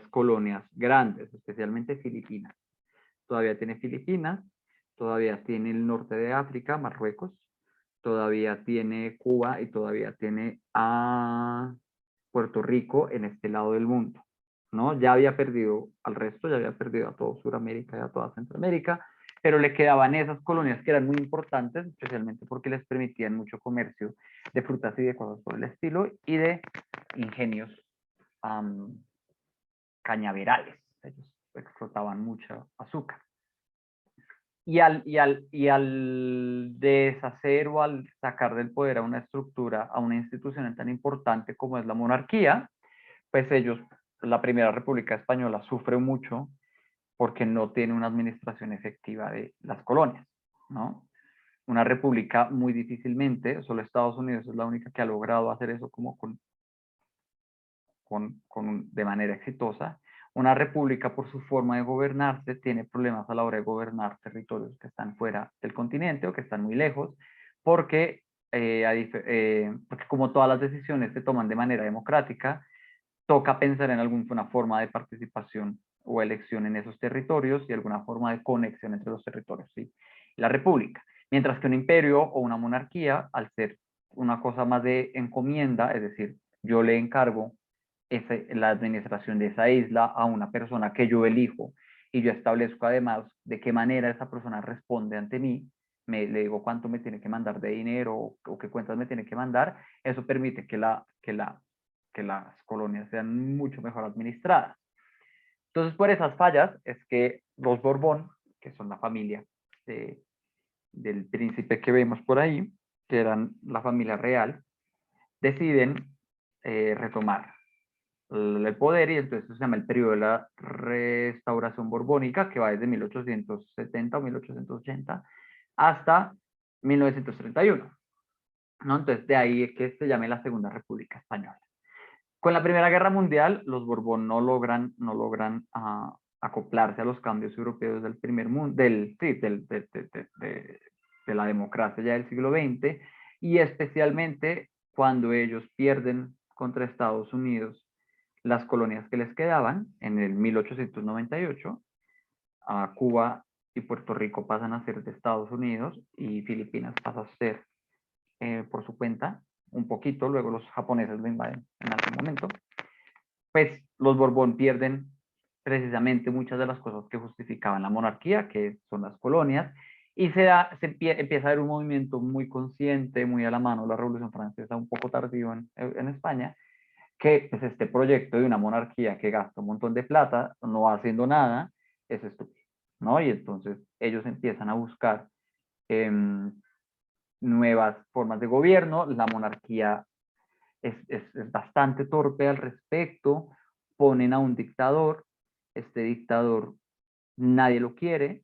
colonias grandes, especialmente Filipinas. Todavía tiene Filipinas, todavía tiene el norte de África, Marruecos, todavía tiene Cuba y todavía tiene a Puerto Rico en este lado del mundo, ¿no? Ya había perdido al resto, ya había perdido a todo Sudamérica y a toda Centroamérica, pero le quedaban esas colonias que eran muy importantes, especialmente porque les permitían mucho comercio de frutas y de cosas por el estilo, y de ingenios cañaverales. Ellos explotaban mucho azúcar. Y al deshacer o al sacar del poder a una estructura, a una institución tan importante como es la monarquía, pues ellos, la Primera República Española, sufre mucho porque no tiene una administración efectiva de las colonias, ¿no? Una república muy difícilmente, solo Estados Unidos es la única que ha logrado hacer eso como de manera exitosa. Una república, por su forma de gobernarse, tiene problemas a la hora de gobernar territorios que están fuera del continente o que están muy lejos, porque como todas las decisiones se toman de manera democrática, toca pensar en alguna forma de participación o elección en esos territorios y alguna forma de conexión entre los territorios, ¿sí? La república. Mientras que un imperio o una monarquía, al ser una cosa más de encomienda, es decir, yo le encargo la administración de esa isla a una persona que yo elijo y yo establezco además de qué manera esa persona responde ante mí, le digo cuánto me tiene que mandar de dinero o qué cuentas me tiene que mandar, eso permite que las colonias sean mucho mejor administradas. Entonces, por esas fallas es que los Borbón, que son la familia del príncipe que vemos por ahí, que eran la familia real, deciden retomar el poder, y entonces se llama el periodo de la restauración borbónica, que va desde 1870 o 1880 hasta 1931, ¿no? Entonces de ahí es que se llame la Segunda República Española. Con la Primera Guerra Mundial, los Borbón no logran acoplarse a los cambios europeos del primer mundo, de la democracia ya del siglo XX, y especialmente cuando ellos pierden contra Estados Unidos las colonias que les quedaban en el 1898, a Cuba y Puerto Rico pasan a ser de Estados Unidos y Filipinas pasa a ser por su cuenta un poquito, luego los japoneses lo invaden en algún momento, pues los Borbón pierden precisamente muchas de las cosas que justificaban la monarquía, que son las colonias, y empieza a haber un movimiento muy consciente, muy a la mano, la Revolución Francesa, un poco tardío en España, que pues, este proyecto de una monarquía que gasta un montón de plata, no va haciendo nada, es estúpido, ¿no? Y entonces ellos empiezan a buscar nuevas formas de gobierno, la monarquía es bastante torpe al respecto. Ponen a un dictador, este dictador nadie lo quiere,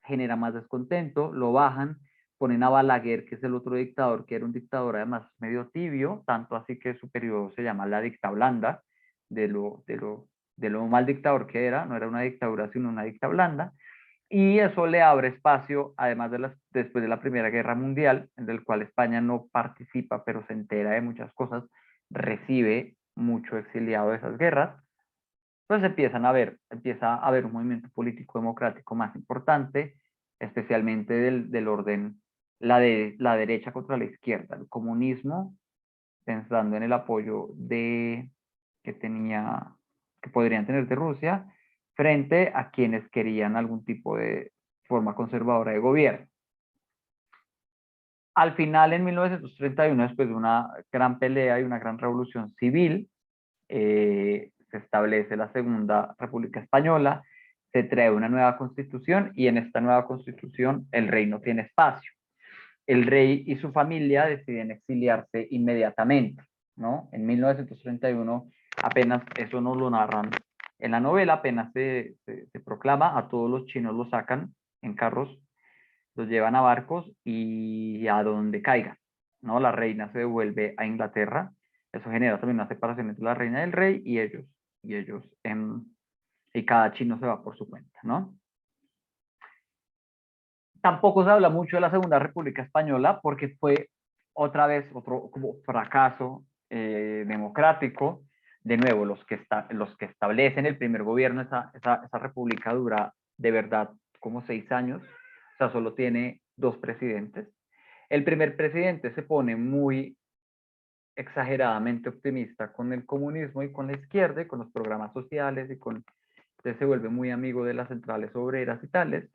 genera más descontento, lo bajan, ponen a Balaguer, que es el otro dictador, que era un dictador además medio tibio, tanto así que su periodo se llama la dictablanda, de lo mal dictador que era, no era una dictadura, sino una dicta blanda, y eso le abre espacio, además después de la Primera Guerra Mundial, en el cual España no participa, pero se entera de muchas cosas, recibe mucho exiliado de esas guerras, pues empieza a haber un movimiento político democrático más importante, especialmente del orden, la derecha contra la izquierda, el comunismo, pensando en el apoyo que podrían tener de Rusia, frente a quienes querían algún tipo de forma conservadora de gobierno. Al final, en 1931, después de una gran pelea y una gran revolución civil, se establece la Segunda República Española, se trae una nueva constitución y en esta nueva constitución el rey no tiene espacio. El rey y su familia deciden exiliarse inmediatamente, ¿no? En 1931, apenas, eso nos lo narran en la novela, apenas se proclama, a todos los chinos los sacan en carros, los llevan a barcos y a donde caigan, ¿no? La reina se devuelve a Inglaterra, eso genera también una separación entre la reina y el rey y y cada chino se va por su cuenta, ¿no? Tampoco se habla mucho de la Segunda República Española porque fue otra vez otro como fracaso democrático. De nuevo, los que establecen el primer gobierno, esa república dura de verdad como 6 años, o sea, solo tiene 2 presidentes. El primer presidente se pone muy exageradamente optimista con el comunismo y con la izquierda y con los programas sociales entonces se vuelve muy amigo de las centrales obreras y tales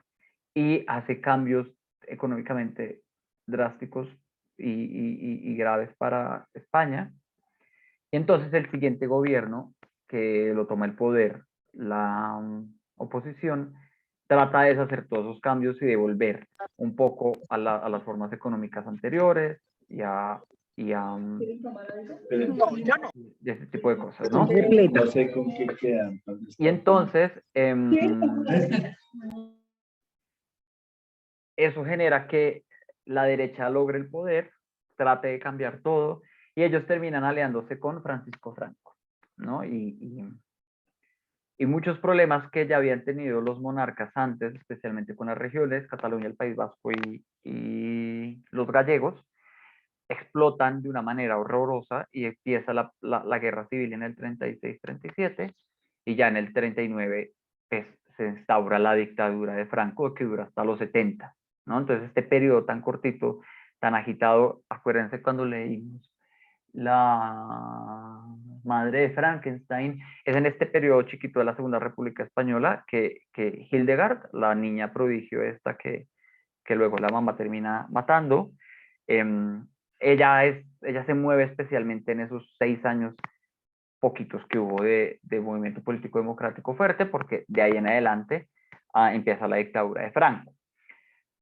y hace cambios económicamente drásticos y graves para España. Y entonces el siguiente gobierno que lo toma el poder, la oposición, trata de deshacer todos esos cambios y de volver un poco a las formas económicas anteriores y a ese tipo de cosas, ¿no? No sé con qué quedan. Y entonces, eso genera que la derecha logre el poder, trate de cambiar todo, y ellos terminan aliándose con Francisco Franco, ¿no? Y muchos problemas que ya habían tenido los monarcas antes, especialmente con las regiones, Cataluña, el País Vasco y los gallegos, explotan de una manera horrorosa y empieza la guerra civil en el 36-37 y ya en el 39 pues, se instaura la dictadura de Franco que dura hasta los 70, ¿no? Entonces este periodo tan cortito, tan agitado, acuérdense cuando leímos La madre de Frankenstein, es en este periodo chiquito de la Segunda República Española que Hildegard, la niña prodigio esta que luego la mamá termina matando, ella se mueve especialmente en esos 6 años poquitos que hubo de movimiento político democrático fuerte, porque de ahí en adelante empieza la dictadura de Franco.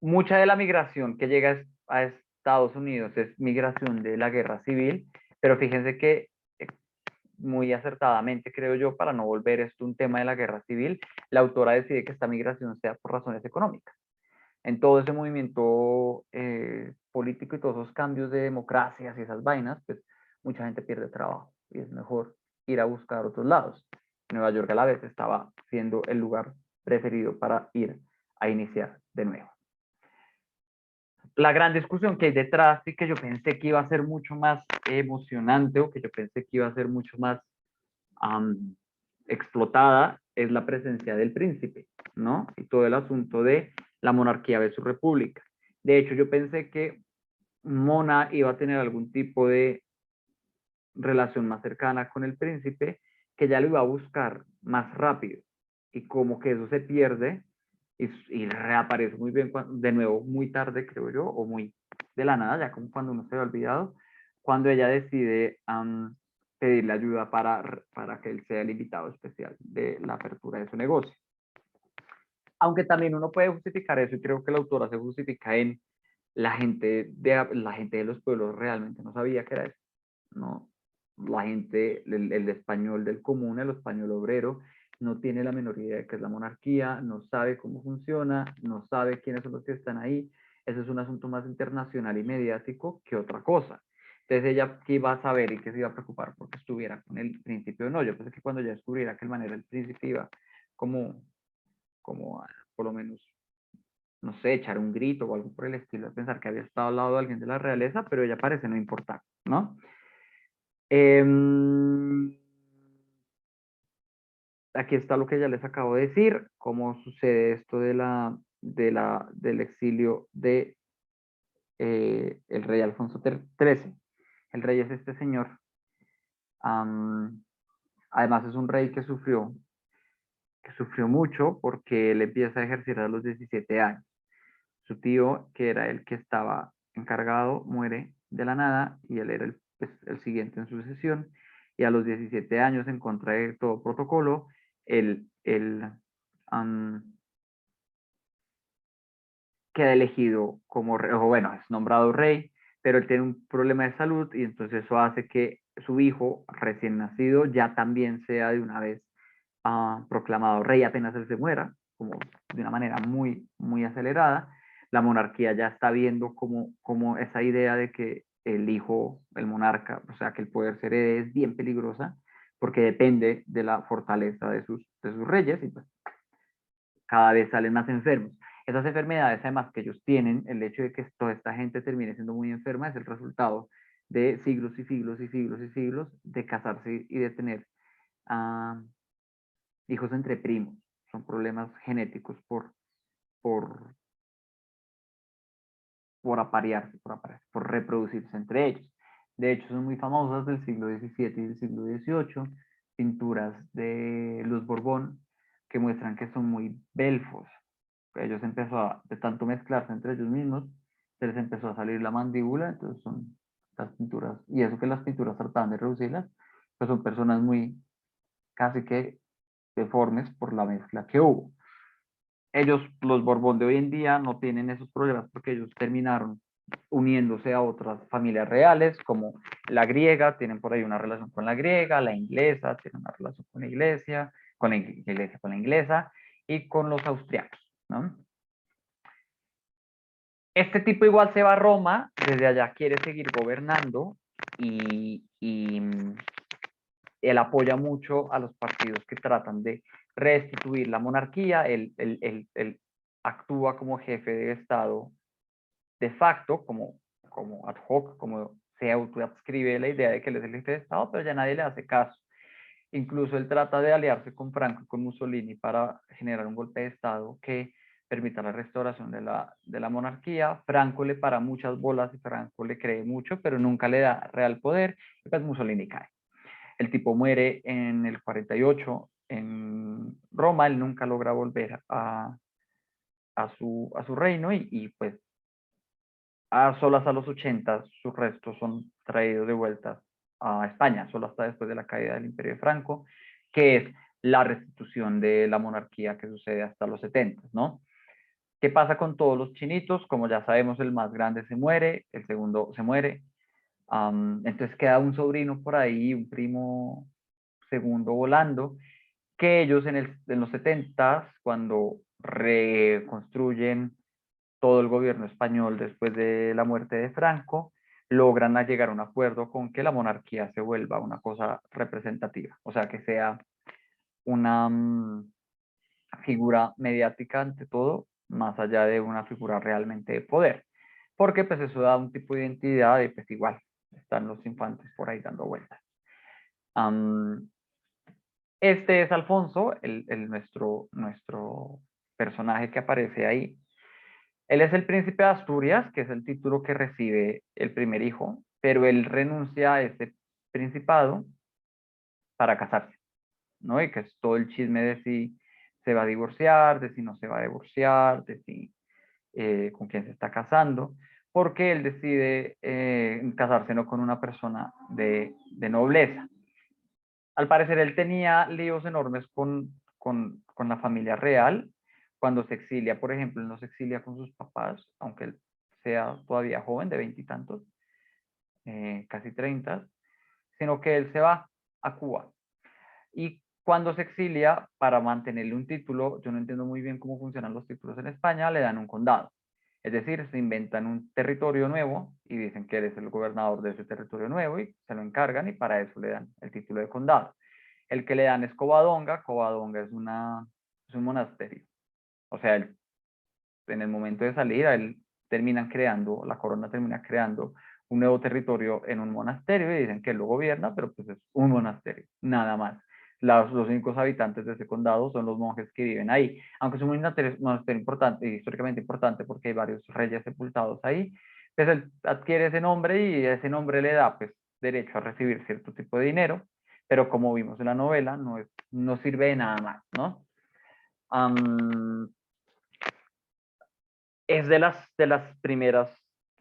Mucha de la migración que llega a Estados Unidos es migración de la guerra civil, pero fíjense que muy acertadamente, creo yo, para no volver esto un tema de la guerra civil, la autora decide que esta migración sea por razones económicas. En todo ese movimiento político y todos esos cambios de democracias y esas vainas, pues mucha gente pierde trabajo y es mejor ir a buscar otros lados. Nueva York a la vez estaba siendo el lugar preferido para ir a iniciar de nuevo. La gran discusión que hay detrás y que yo pensé que iba a ser mucho más emocionante o que yo pensé que iba a ser mucho más explotada es la presencia del príncipe, ¿no? Y todo el asunto de la monarquía versus república. De hecho, yo pensé que Mona iba a tener algún tipo de relación más cercana con el príncipe, que ya lo iba a buscar más rápido. Y como que eso se pierde y reaparece muy bien, de nuevo muy tarde, creo yo, o muy de la nada, ya como cuando uno se había olvidado, cuando ella decide pedirle ayuda para que él sea el invitado especial de la apertura de su negocio. Aunque también uno puede justificar eso, y creo que la autora se justifica en la gente de los pueblos realmente no sabía que era eso. ¿no? La gente, el español del común, el español obrero, no tiene la menor idea de qué es la monarquía, no sabe cómo funciona, no sabe quiénes son los que están ahí. Eso es un asunto más internacional y mediático que otra cosa. Entonces ella qué iba a saber y qué se iba a preocupar porque estuviera con el príncipe o no. Yo pensé que cuando ya descubriera que el man era el príncipe iba como, como por lo menos, no sé, echar un grito o algo por el estilo, pensar que había estado al lado de alguien de la realeza, pero ella parece no importar, ¿no? Aquí está lo que ya les acabo de decir, cómo sucede esto del exilio de el rey Alfonso XIII. El rey es este señor. Además es un rey que sufrió mucho porque él empieza a ejercer a los 17 años. Su tío, que era el que estaba encargado, muere de la nada y él era el siguiente en sucesión. Y a los 17 años, en contra de todo protocolo, él queda elegido como rey, o bueno, es nombrado rey, pero él tiene un problema de salud y entonces eso hace que su hijo recién nacido ya también sea de una vez proclamado rey apenas él se muera, como de una manera muy, muy acelerada. La monarquía ya está viendo como esa idea de que el hijo, el monarca, o sea, que el poder se herede es bien peligrosa porque depende de la fortaleza de sus reyes y pues cada vez salen más enfermos. Esas enfermedades, además, que ellos tienen, el hecho de que toda esta gente termine siendo muy enferma, es el resultado de siglos y siglos y siglos y siglos de casarse y de tener hijos entre primos. Son problemas genéticos por, por reproducirse entre ellos. De hecho, son muy famosas del siglo XVII y del siglo XVIII, pinturas de Luz Borbón que muestran que son muy belfos. Ellos de tanto mezclarse entre ellos mismos, se les empezó a salir la mandíbula, entonces son las pinturas, y eso que las pinturas trataban de reducirlas, pues son personas muy casi que deformes por la mezcla que hubo. Ellos, los Borbón de hoy en día, no tienen esos problemas porque ellos terminaron uniéndose a otras familias reales, como la griega, tienen por ahí una relación con la griega, la inglesa, tienen una relación con la iglesia, con la inglesa, y con los austriacos, ¿no? Este tipo igual se va a Roma, desde allá quiere seguir gobernando y él apoya mucho a los partidos que tratan de restituir la monarquía, él actúa como jefe de Estado de facto, como ad hoc, como se autoadscribe la idea de que él es el jefe de Estado, pero ya nadie le hace caso. Incluso él trata de aliarse con Franco y con Mussolini para generar un golpe de Estado que permita la restauración de la monarquía. Franco le para muchas bolas y Franco le cree mucho, pero nunca le da real poder, y pues Mussolini cae. El tipo muere en el 48 en Roma, él nunca logra volver a su reino y pues solo hasta los 80 sus restos son traídos de vuelta a España, solo hasta después de la caída del Imperio de Franco, que es la restitución de la monarquía que sucede hasta los 70, ¿no? ¿Qué pasa con todos los chinitos? Como ya sabemos, el más grande se muere, el segundo se muere, entonces queda un sobrino por ahí, un primo segundo volando, que ellos en los 70, cuando reconstruyen todo el gobierno español después de la muerte de Franco, logran llegar a un acuerdo con que la monarquía se vuelva una cosa representativa, o sea, que sea una figura mediática ante todo, más allá de una figura realmente de poder, porque pues eso da un tipo de identidad y pues igual están los infantes por ahí dando vueltas. Este es Alfonso, nuestro personaje que aparece ahí. Él es el príncipe de Asturias, que es el título que recibe el primer hijo, pero él renuncia a ese principado para casarse, ¿no? Y que es todo el chisme de si se va a divorciar, de si no se va a divorciar, de si con quién se está casando, porque él decide casarse no con una persona de nobleza. Al parecer él tenía líos enormes con la familia real. Cuando se exilia, por ejemplo, él no se exilia con sus papás, aunque él sea todavía joven, de veintitantos, casi 30, sino que él se va a Cuba. Y cuando se exilia, para mantenerle un título, yo no entiendo muy bien cómo funcionan los títulos en España, le dan un condado. Es decir, se inventan un territorio nuevo y dicen que él es el gobernador de ese territorio nuevo y se lo encargan y para eso le dan el título de condado. El que le dan es Covadonga. Covadonga es un monasterio. O sea, en el momento de salida, la corona termina creando un nuevo territorio en un monasterio y dicen que él lo gobierna, pero pues es un monasterio, nada más. Los únicos habitantes de ese condado son los monjes que viven ahí, aunque es un monasterio importante, históricamente importante porque hay varios reyes sepultados ahí, pues él adquiere ese nombre y ese nombre le da pues derecho a recibir cierto tipo de dinero, pero como vimos en la novela, no sirve de nada más, ¿no? Es de las primeras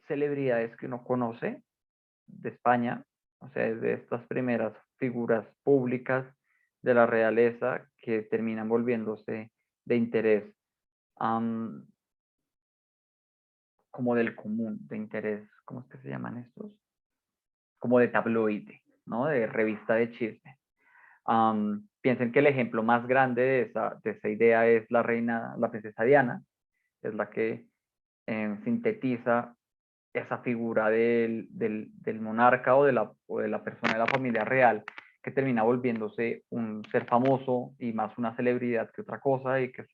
celebridades que uno conoce de España, o sea, es de estas primeras figuras públicas de la realeza que terminan volviéndose de interés como del común, de interés, ¿cómo es que se llaman estos? Como de tabloide, ¿no? De revista de chisme. Piensen que el ejemplo más grande de esa idea es la princesa Diana, es la que sintetiza esa figura del monarca o de la persona de la familia real que termina volviéndose un ser famoso y más una celebridad que otra cosa y que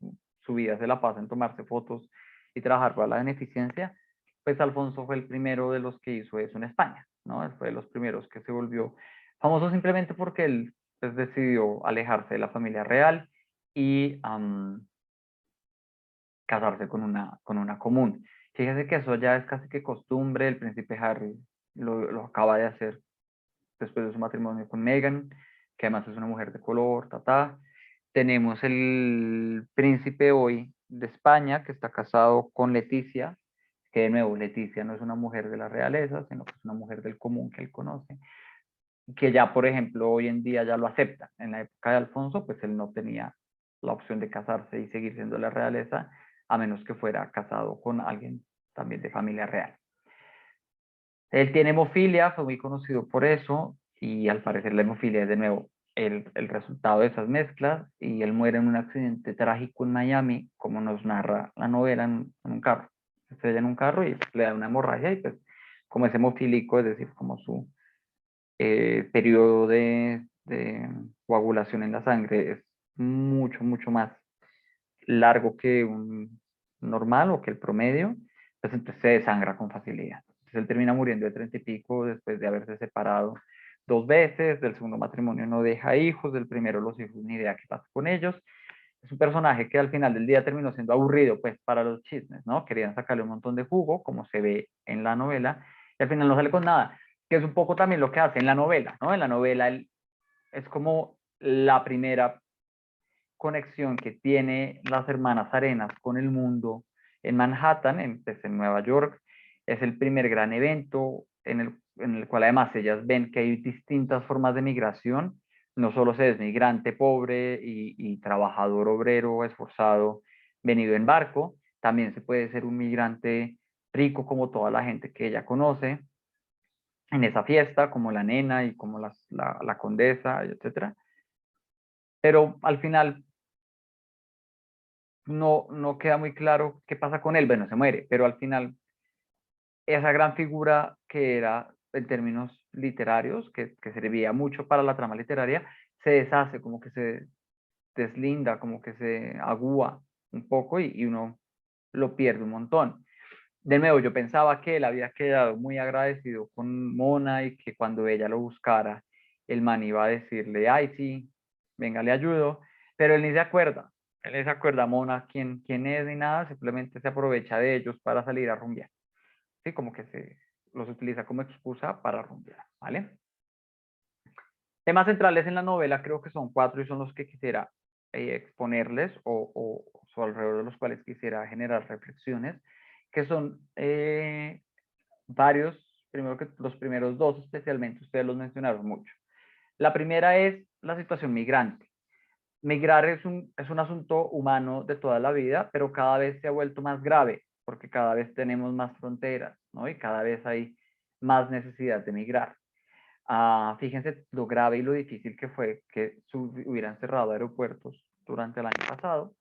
su vida se la pasa en tomarse fotos y trabajar para la beneficencia, pues Alfonso fue el primero de los que hizo eso en España, ¿no? Él fue de los primeros que se volvió famoso simplemente porque él pues, decidió alejarse de la familia real y casarse con una común. Fíjese que eso ya es casi que costumbre, el príncipe Harry lo acaba de hacer después de su matrimonio con Meghan, que además es una mujer de color, Tenemos el príncipe hoy de España, que está casado con Leticia, que de nuevo, Leticia no es una mujer de la realeza, sino que es una mujer del común que él conoce, que ya, por ejemplo, hoy en día ya lo acepta. En la época de Alfonso, pues él no tenía la opción de casarse y seguir siendo la realeza, a menos que fuera casado con alguien también de familia real. Él tiene hemofilia, fue muy conocido por eso, y al parecer la hemofilia es de nuevo el resultado de esas mezclas, y él muere en un accidente trágico en Miami, como nos narra la novela, en un carro. Se estrella en un carro y le da una hemorragia, y pues como es hemofílico, es decir, como su periodo de coagulación en la sangre es mucho más largo que un normal o que el promedio, pues entonces se desangra con facilidad. Entonces él termina muriendo de 30 y pico después de haberse separado 2 veces, del segundo matrimonio no deja hijos, del primero los hijos ni idea qué pasa con ellos. Es un personaje que al final del día terminó siendo aburrido pues para los chismes, ¿no? Querían sacarle un montón de jugo, como se ve en la novela, y al final no sale con nada, que es un poco también lo que hace en la novela, ¿no? En la novela él es como la primera conexión que tiene las hermanas Arenas con el mundo en Manhattan, pues, en Nueva York. Es el primer gran evento en el cual además ellas ven que hay distintas formas de migración. No solo se es migrante pobre y trabajador obrero esforzado venido en barco, también se puede ser un migrante rico como toda la gente que ella conoce en esa fiesta, como la nena y como la condesa, etc. Pero al final no queda muy claro qué pasa con él. Bueno, se muere, pero al final esa gran figura que era en términos literarios, que servía mucho para la trama literaria, se deshace, como que se deslinda, como que se agúa un poco y uno lo pierde un montón. De nuevo, yo pensaba que él había quedado muy agradecido con Mona y que cuando ella lo buscara, el man iba a decirle, ay, sí, venga, le ayudo, pero él ni se acuerda. Él ni se acuerda Mona quién es ni nada, simplemente se aprovecha de ellos para salir a rumbear. Sí, como que los utiliza como excusa para rumbear, ¿vale? Temas centrales en la novela creo que son 4 y son los que quisiera exponerles o alrededor de los cuales quisiera generar reflexiones, que son varios, primero que los primeros 2 especialmente, ustedes los mencionaron mucho. La primera es la situación migrante. Migrar es un asunto humano de toda la vida, pero cada vez se ha vuelto más grave, porque cada vez tenemos más fronteras, ¿no? Y cada vez hay más necesidad de migrar. Fíjense lo grave y lo difícil que fue que hubieran cerrado aeropuertos durante el año pasado,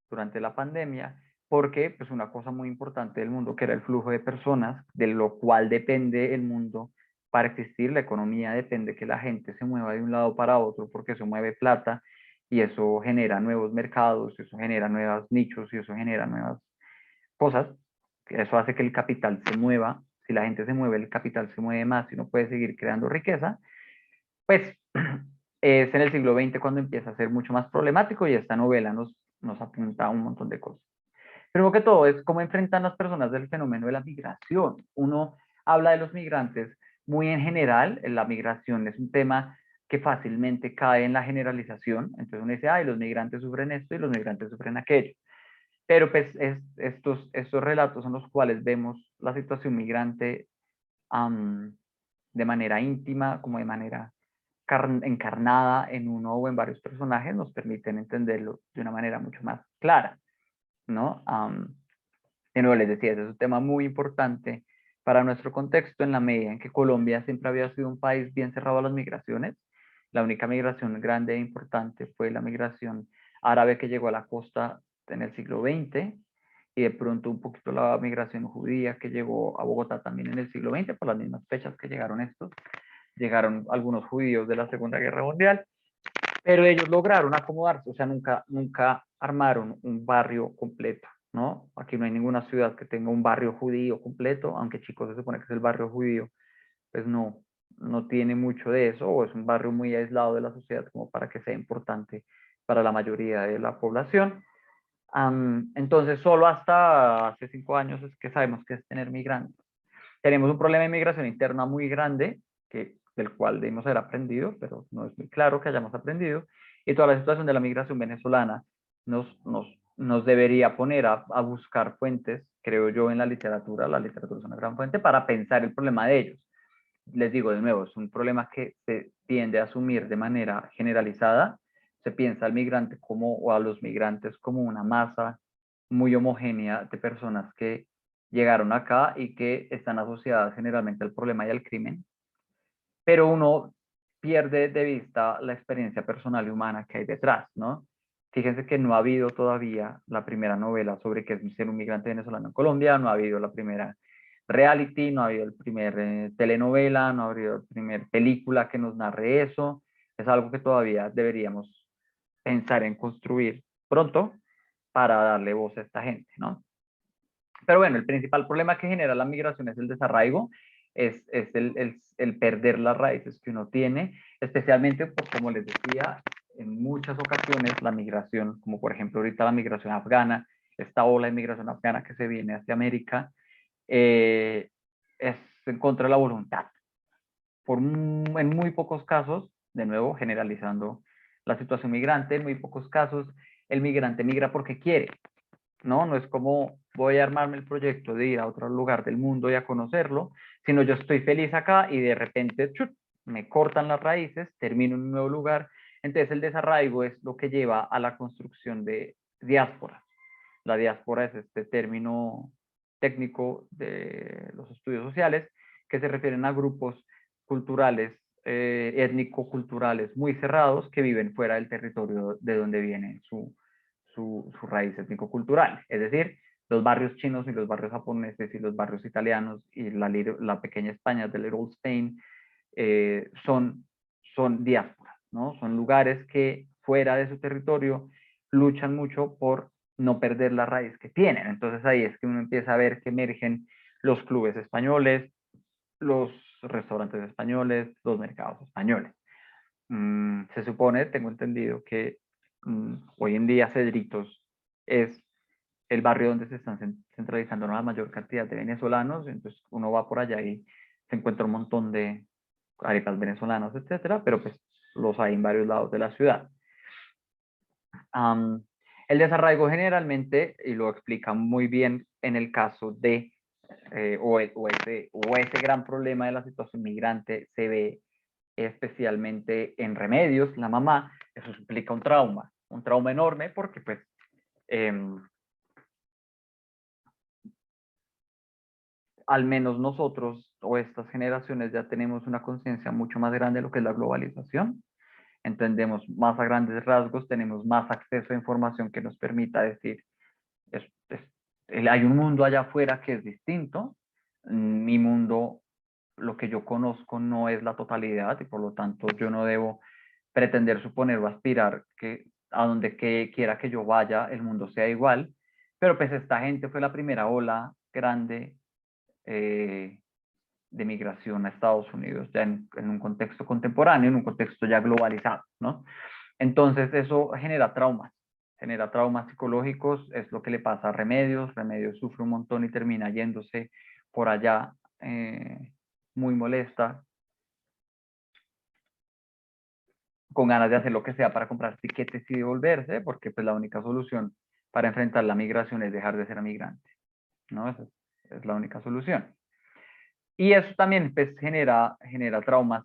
durante la pandemia, porque pues una cosa muy importante del mundo, que era el flujo de personas, de lo cual depende el mundo para existir, la economía depende que la gente se mueva de un lado para otro, porque eso mueve plata, y eso genera nuevos mercados, eso genera nuevos nichos, y eso genera nuevas cosas, eso hace que el capital se mueva. Si la gente se mueve, el capital se mueve más y no puede seguir creando riqueza. Pues es en el siglo XX cuando empieza a ser mucho más problemático, y esta novela nos apunta a un montón de cosas. Primero que todo es cómo enfrentan las personas del fenómeno de la migración. Uno habla de los migrantes muy en general. La migración es un tema que fácilmente cae en la generalización. Entonces uno dice, ay, los migrantes sufren esto y los migrantes sufren aquello. Pero pues estos relatos son los cuales vemos la situación migrante de manera íntima, como de manera encarnada en uno o en varios personajes, nos permiten entenderlo de una manera mucho más clara, ¿no? De nuevo les decía, ese es un tema muy importante para nuestro contexto, en la medida en que Colombia siempre había sido un país bien cerrado a las migraciones. La única migración grande e importante fue la migración árabe que llegó a la costa en el siglo XX, y de pronto un poquito la migración judía que llegó a Bogotá también en el siglo XX, por las mismas fechas que llegaron estos. Llegaron algunos judíos de la Segunda Guerra Mundial, pero ellos lograron acomodarse, o sea, nunca armaron un barrio completo, ¿no? Aquí no hay ninguna ciudad que tenga un barrio judío completo, aunque Chico se supone que es el barrio judío, pues no tiene mucho de eso, o es un barrio muy aislado de la sociedad como para que sea importante para la mayoría de la población. Entonces, solo hasta hace 5 años es que sabemos que es tener migrantes. Tenemos un problema de migración interna muy grande, del cual debimos haber aprendido, pero no es muy claro que hayamos aprendido, y toda la situación de la migración venezolana nos debería poner a buscar fuentes, creo yo, en la literatura es una gran fuente para pensar el problema de ellos. Les digo de nuevo, es un problema que se tiende a asumir de manera generalizada. Se piensa al migrante o a los migrantes como una masa muy homogénea de personas que llegaron acá y que están asociadas generalmente al problema y al crimen, pero uno pierde de vista la experiencia personal y humana que hay detrás, ¿no? Fíjense que no ha habido todavía la primera novela sobre qué es ser un migrante venezolano en Colombia, no ha habido la primera reality, no ha habido el primer telenovela, no ha habido la primera película que nos narre eso. Es algo que todavía deberíamos pensar en construir pronto para darle voz a esta gente, ¿no? Pero bueno, el principal problema que genera la migración es el desarraigo, es el perder las raíces que uno tiene, especialmente, pues, como les decía, en muchas ocasiones la migración, como por ejemplo ahorita la migración afgana, esta ola de migración afgana que se viene hacia América, es en contra de la voluntad. En muy pocos casos, de nuevo generalizando la situación migrante, en muy pocos casos el migrante migra porque quiere, ¿no? Es como voy a armarme el proyecto de ir a otro lugar del mundo y a conocerlo, sino yo estoy feliz acá y de repente me cortan las raíces, termino en un nuevo lugar. Entonces el desarraigo es lo que lleva a la construcción de diásporas. La diáspora es este término técnico de los estudios sociales que se refieren a grupos culturales, étnico-culturales muy cerrados que viven fuera del territorio de donde viene su raíz étnico-cultural. Es decir, los barrios chinos y los barrios japoneses y los barrios italianos y la pequeña España de Little Spain son diásporas, ¿no? Son lugares que fuera de su territorio luchan mucho por no perder la raíz que tienen. Entonces ahí es que uno empieza a ver que emergen los clubes españoles, los restaurantes españoles, los mercados españoles. Se supone, tengo entendido, que hoy en día Cedritos es el barrio donde se están centralizando la mayor cantidad de venezolanos. Entonces uno va por allá y se encuentra un montón de arepas venezolanas, etcétera, pero pues los hay en varios lados de la ciudad. El desarraigo generalmente, y lo explica muy bien en el caso de, ese gran problema de la situación migrante, se ve especialmente en Remedios, la mamá. Eso implica un trauma enorme, porque pues al menos nosotros o estas generaciones ya tenemos una conciencia mucho más grande de lo que es la globalización. Entendemos más a grandes rasgos, tenemos más acceso a información que nos permita decir, hay un mundo allá afuera que es distinto, mi mundo, lo que yo conozco no es la totalidad y por lo tanto yo no debo pretender, suponer o aspirar que a donde quiera que yo vaya el mundo sea igual, pero pues esta gente fue la primera ola grande de migración a Estados Unidos, ya en un contexto contemporáneo, en un contexto ya globalizado, ¿no? Entonces eso genera traumas psicológicos, es lo que le pasa a Remedios. Remedios sufre un montón y termina yéndose por allá muy molesta, con ganas de hacer lo que sea para comprar tiquetes y devolverse, porque pues la única solución para enfrentar la migración es dejar de ser migrante, ¿no? Esa es la única solución. Y eso también pues genera traumas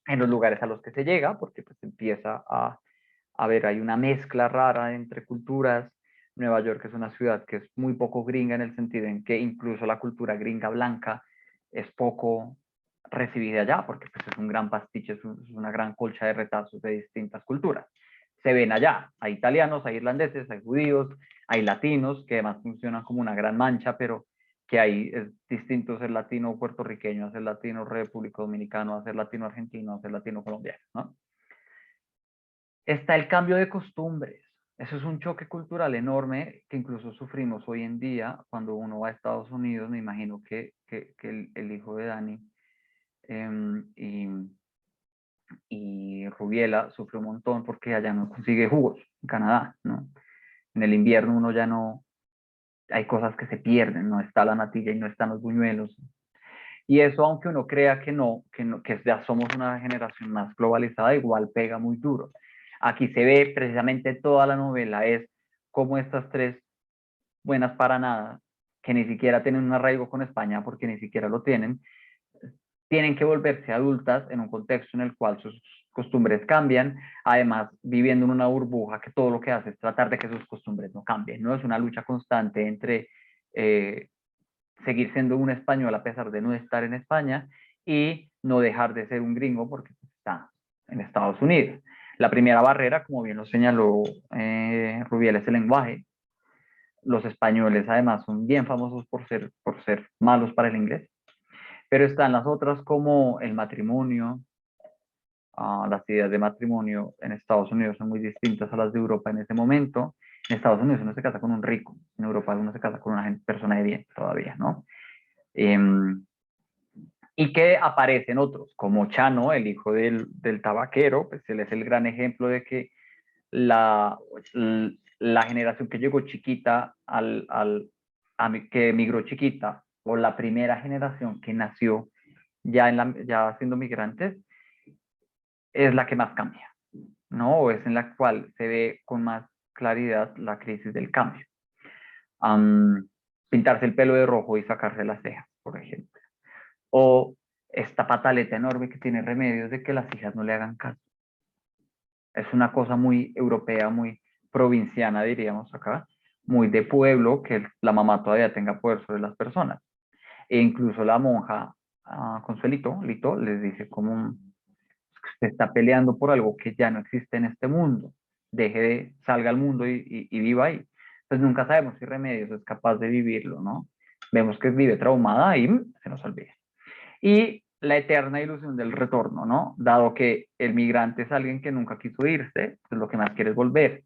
en los lugares a los que se llega, porque pues empieza a ver, hay una mezcla rara entre culturas. Nueva York es una ciudad que es muy poco gringa en el sentido en que incluso la cultura gringa blanca es poco recibida allá, porque pues, es un gran pastiche, es una gran colcha de retazos de distintas culturas. Se ven allá, hay italianos, hay irlandeses, hay judíos, hay latinos, que además funcionan como una gran mancha, pero que ahí es distinto ser latino puertorriqueño, a ser latino repúblico dominicano, a ser latino argentino, a ser latino colombiano, ¿no? Está el cambio de costumbres. Eso es un choque cultural enorme que incluso sufrimos hoy en día cuando uno va a Estados Unidos. Me imagino que el hijo de Dani y Rubiela sufre un montón porque allá no consigue jugos en Canadá, ¿no? En el invierno uno ya no, hay cosas que se pierden, no está la natilla y no están los buñuelos. Y eso, aunque uno crea que ya somos una generación más globalizada, igual pega muy duro. Aquí se ve precisamente toda la novela, es como estas tres buenas para nada, que ni siquiera tienen un arraigo con España, porque ni siquiera lo tienen que volverse adultas en un contexto en el cual sus costumbres cambian, además viviendo en una burbuja que todo lo que hace es tratar de que sus costumbres no cambien, ¿no? Es una lucha constante entre seguir siendo un español a pesar de no estar en España y no dejar de ser un gringo porque está en Estados Unidos. La primera barrera, como bien lo señaló Rubiel, es el lenguaje. Los españoles además son bien famosos por ser malos para el inglés, pero están las otras como el matrimonio. Las ideas de matrimonio en Estados Unidos son muy distintas a las de Europa en ese momento. En Estados Unidos uno se casa con un rico, en Europa uno se casa con una persona de bien todavía, ¿no? Y que aparecen otros, como Chano, el hijo del tabaquero, pues él es el gran ejemplo de que la generación que llegó chiquita, que emigró chiquita, o la primera generación que nació ya siendo migrantes, es la que más cambia, ¿no? O es en la cual se ve con más claridad la crisis del cambio. Pintarse el pelo de rojo y sacarse las cejas, por ejemplo. O esta pataleta enorme que tiene Remedios de que las hijas no le hagan caso. Es una cosa muy europea, muy provinciana, diríamos acá, muy de pueblo, que la mamá todavía tenga poder sobre las personas. E incluso la monja Consuelito, Lito, les dice como se está peleando por algo que ya no existe en este mundo. Salga al mundo y viva ahí. Pues nunca sabemos si Remedios es capaz de vivirlo, ¿no? Vemos que vive traumada y se nos olvida. Y la eterna ilusión del retorno, ¿no? Dado que el migrante es alguien que nunca quiso irse, pues lo que más quiere es volver.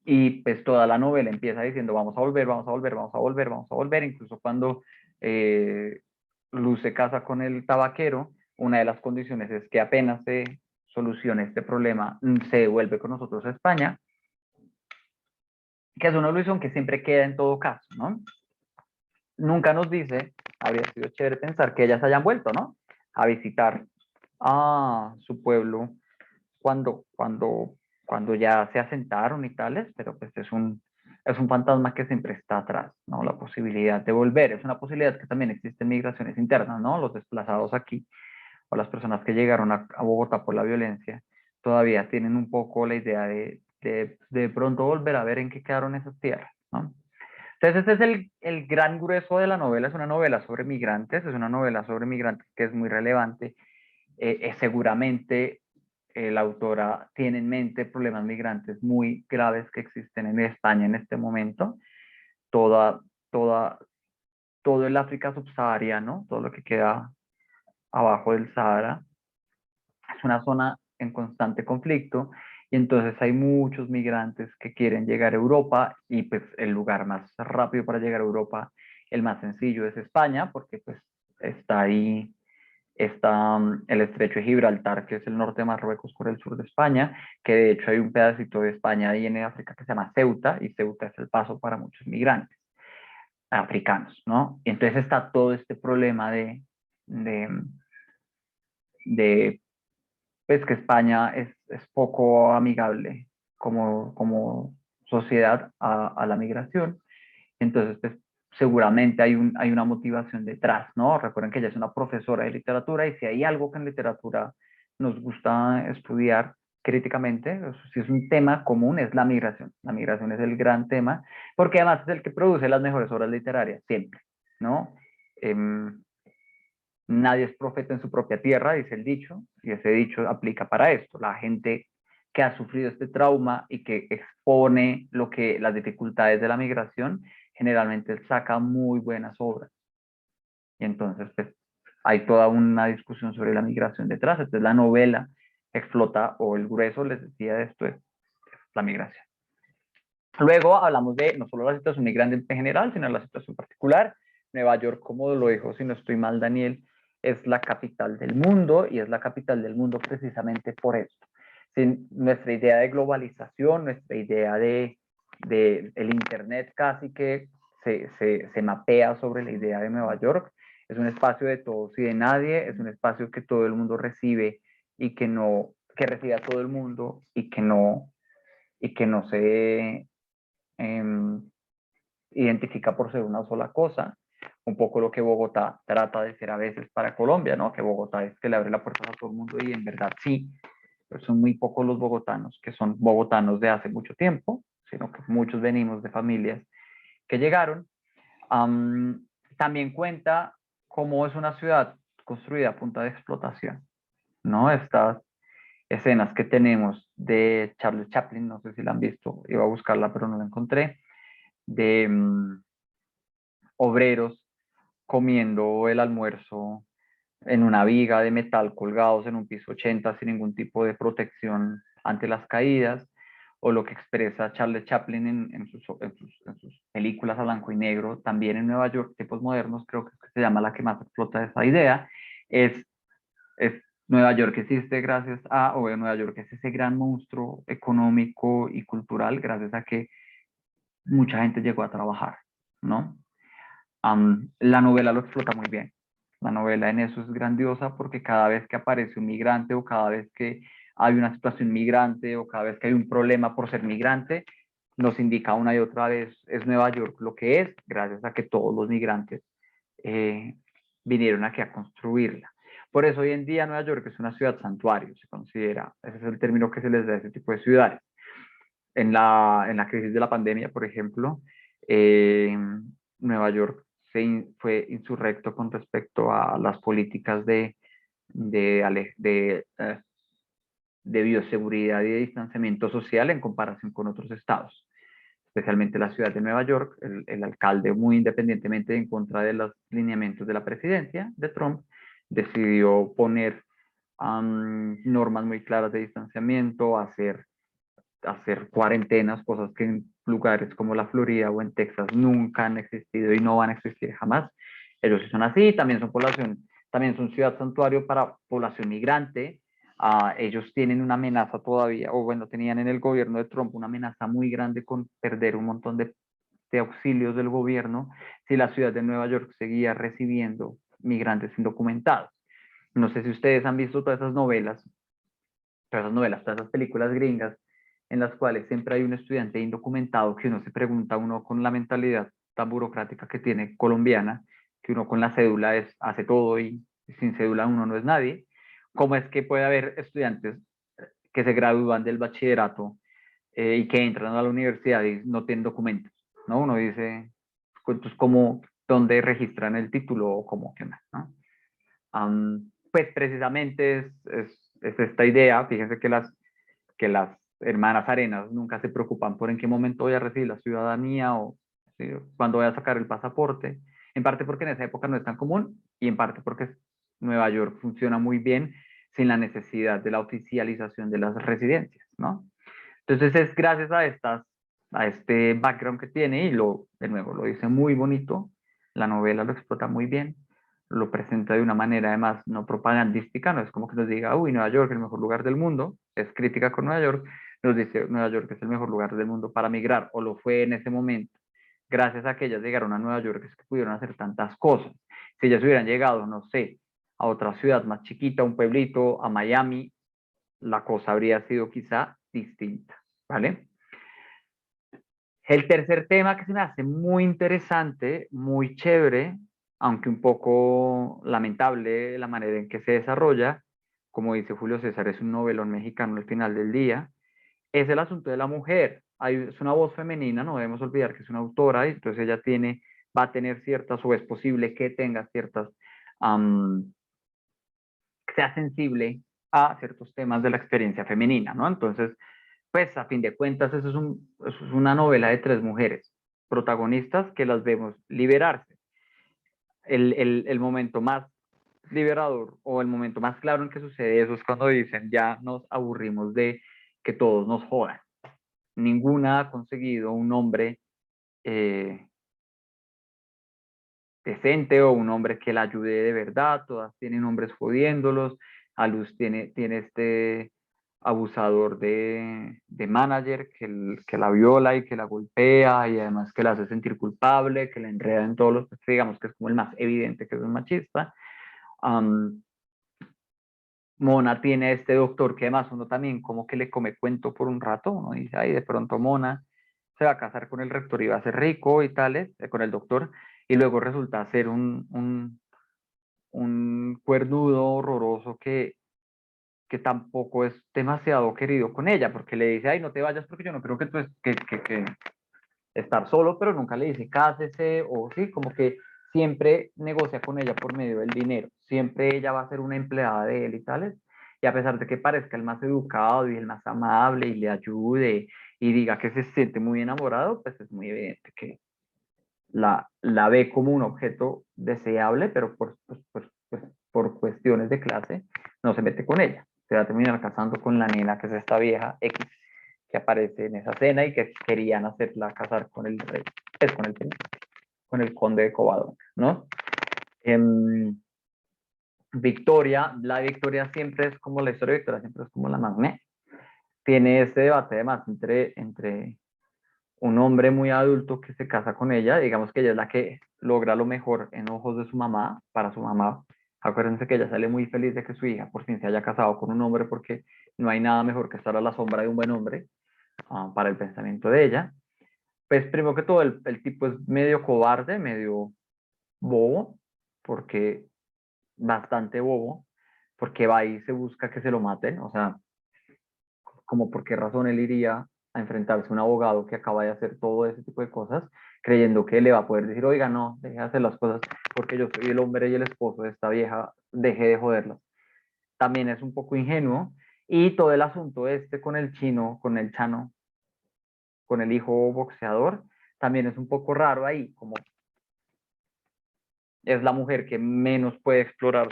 Y pues toda la novela empieza diciendo vamos a volver, vamos a volver, vamos a volver, vamos a volver. Incluso cuando Luz se casa con el tabaquero, una de las condiciones es que apenas se solucione este problema, se devuelve con nosotros a España, que es una ilusión que siempre queda en todo caso, ¿no? Nunca nos dice, habría sido chévere pensar que ellas hayan vuelto, ¿no? A visitar a su pueblo cuando ya se asentaron y tales, pero pues es un fantasma que siempre está atrás, ¿no? La posibilidad de volver, es una posibilidad que también existe en migraciones internas, ¿no? Los desplazados aquí, o las personas que llegaron a Bogotá por la violencia, todavía tienen un poco la idea de pronto volver a ver en qué quedaron esas tierras, ¿no? Entonces ese es el gran grueso de la novela, es una novela sobre migrantes, es una novela sobre migrantes que es muy relevante. Seguramente la autora tiene en mente problemas migrantes muy graves que existen en España en este momento. Toda, toda, todo el África subsahariano, todo lo que queda abajo del Sahara, es una zona en constante conflicto y entonces hay muchos migrantes que quieren llegar a Europa y pues el lugar más rápido para llegar a Europa, el más sencillo es España, porque pues está ahí, está el estrecho de Gibraltar, que es el norte de Marruecos por el sur de España, que de hecho hay un pedacito de España ahí en África que se llama Ceuta, y Ceuta es el paso para muchos migrantes africanos, ¿no? Y entonces está todo este problema de, de pues que España es poco amigable como sociedad a la migración. Entonces, pues seguramente hay una motivación detrás, ¿no? Recuerden que ella es una profesora de literatura y si hay algo que en literatura nos gusta estudiar críticamente, si es un tema común, es la migración. La migración es el gran tema, porque además es el que produce las mejores obras literarias, siempre, ¿no? Nadie es profeta en su propia tierra, dice el dicho, y ese dicho aplica para esto. La gente que ha sufrido este trauma y que expone las dificultades de la migración, generalmente saca muy buenas obras. Y entonces, pues, hay toda una discusión sobre la migración detrás. Entonces, la novela explota, o el grueso, les decía, de esto es la migración. Luego hablamos de no solo la situación migrante en general, sino la situación particular. Nueva York, como lo dijo, si no estoy mal, Daniel, es la capital del mundo y es la capital del mundo precisamente por esto. Sin nuestra idea de globalización, nuestra idea de el Internet casi que se mapea sobre la idea de Nueva York. Es un espacio de todos y de nadie, es un espacio que todo el mundo recibe y que recibe a todo el mundo y que no se identifica por ser una sola cosa, un poco lo que Bogotá trata de ser a veces para Colombia, ¿no? Que Bogotá es que le abre la puerta a todo el mundo y en verdad sí, pero son muy pocos los bogotanos que son bogotanos de hace mucho tiempo, sino que muchos venimos de familias que llegaron. También cuenta cómo es una ciudad construida a punta de explotación, ¿no? Estas escenas que tenemos de Charles Chaplin, no sé si la han visto, iba a buscarla pero no la encontré, de obreros comiendo el almuerzo en una viga de metal colgados en un piso 80 sin ningún tipo de protección ante las caídas, o lo que expresa Charles Chaplin en sus películas a blanco y negro, también en Nueva York, tipos modernos, creo que se llama la que más explota esa idea, es Nueva York existe gracias a, o Nueva York es ese gran monstruo económico y cultural gracias a que mucha gente llegó a trabajar, ¿no? La novela lo explota muy bien. La novela en eso es grandiosa porque cada vez que aparece un migrante o cada vez que hay una situación migrante o cada vez que hay un problema por ser migrante, nos indica una y otra vez, es Nueva York lo que es, gracias a que todos los migrantes vinieron aquí a construirla. Por eso hoy en día Nueva York es una ciudad santuario, se considera, ese es el término que se les da a ese tipo de ciudades. En la crisis de la pandemia, por ejemplo, Nueva York fue insurrecto con respecto a las políticas de bioseguridad y de distanciamiento social en comparación con otros estados, especialmente la ciudad de Nueva York. El alcalde, muy independientemente en contra de los lineamientos de la presidencia de Trump, decidió poner normas muy claras de distanciamiento, hacer cuarentenas, cosas que en lugares como la Florida o en Texas nunca han existido y no van a existir jamás. Ellos sí son así, también son ciudad santuario para población migrante. Ellos tienen una amenaza todavía, o bueno, tenían en el gobierno de Trump una amenaza muy grande con perder un montón de auxilios del gobierno si la ciudad de Nueva York seguía recibiendo migrantes indocumentados. No sé si ustedes han visto todas esas películas gringas en las cuales siempre hay un estudiante indocumentado que uno se pregunta, uno con la mentalidad tan burocrática que tiene colombiana, que uno con la cédula hace todo y sin cédula uno no es nadie. ¿Cómo es que puede haber estudiantes que se gradúan del bachillerato y que entran a la universidad y no tienen documentos? ¿No? Uno dice, Entonces, como dónde registran el título o cómo que más, ¿no? Pues precisamente es esta idea. Fíjense que las hermanas Arenas nunca se preocupan por en qué momento voy a recibir la ciudadanía o ¿sí? Cuándo voy a sacar el pasaporte, en parte porque en esa época no es tan común y en parte porque Nueva York funciona muy bien sin la necesidad de la oficialización de las residencias, ¿no? Entonces es gracias a este background que tiene y de nuevo, lo dice muy bonito, la novela lo explota muy bien, lo presenta de una manera además no propagandística, no es como que nos diga, uy, Nueva York es el mejor lugar del mundo, es crítica con Nueva York, nos dice Nueva York es el mejor lugar del mundo para migrar, o lo fue en ese momento. Gracias a que ellas llegaron a Nueva York es que pudieron hacer tantas cosas. Si ellas hubieran llegado, no sé, a otra ciudad más chiquita, un pueblito, a Miami, la cosa habría sido quizá distinta, ¿vale? El tercer tema que se me hace muy interesante, muy chévere, aunque un poco lamentable la manera en que se desarrolla, como dice Julio César, es un novelón mexicano al final del día, es el asunto de la mujer. Es una voz femenina, no debemos olvidar que es una autora, y entonces ella va a tener ciertas, o es posible que tenga ciertas, que sea sensible a ciertos temas de la experiencia femenina, ¿no? Entonces, pues a fin de cuentas, eso es una novela de 3 mujeres protagonistas que las vemos liberarse. El momento más liberador o el momento más claro en que sucede eso es cuando dicen, ya nos aburrimos de que todos nos jodan. Ninguna ha conseguido un hombre decente o un hombre que la ayude de verdad, todas tienen hombres jodiéndolos, a Luz tiene este abusador de manager que la viola y que la golpea y además que la hace sentir culpable, que la enreda en todos los, digamos que es como el más evidente que es un machista. Mona tiene este doctor que además uno también como que le come cuento por un rato, uno dice, ay, de pronto Mona se va a casar con el rector y va a ser rico y tales, con el doctor, y luego resulta ser un cuernudo horroroso que tampoco es demasiado querido con ella, porque le dice, ay, no te vayas porque yo no creo que tú que estar solo, pero nunca le dice cásese, o sí, como que siempre negocia con ella por medio del dinero, siempre ella va a ser una empleada de él y tales, y a pesar de que parezca el más educado y el más amable y le ayude y diga que se siente muy enamorado, pues es muy evidente que la ve como un objeto deseable, pero por cuestiones de clase no se mete con ella. Se va a terminar casando con la nena, que es esta vieja X que aparece en esa escena y que querían hacerla casar con el rey, es con el conde de Covadonga, ¿no? Victoria, la Victoria siempre es como la historia de Victoria, siempre es como la más tiene ese debate además entre un hombre muy adulto que se casa con ella, digamos que ella es la que logra lo mejor en ojos de su mamá, para su mamá. Acuérdense que ella sale muy feliz de que su hija por fin se haya casado con un hombre porque no hay nada mejor que estar a la sombra de un buen hombre, para el pensamiento de ella. Pues primero que todo el tipo es medio cobarde, medio bobo, porque bastante bobo, porque va y se busca que se lo maten, o sea, como por qué razón él iría a enfrentarse a un abogado que acaba de hacer todo ese tipo de cosas, creyendo que le va a poder decir, oiga, no, deje de hacer las cosas porque yo soy el hombre y el esposo de esta vieja, deje de joderla. También es un poco ingenuo. Y todo el asunto este con el chino, con el chano, con el hijo boxeador, también es un poco raro ahí, como es la mujer que menos puede explorar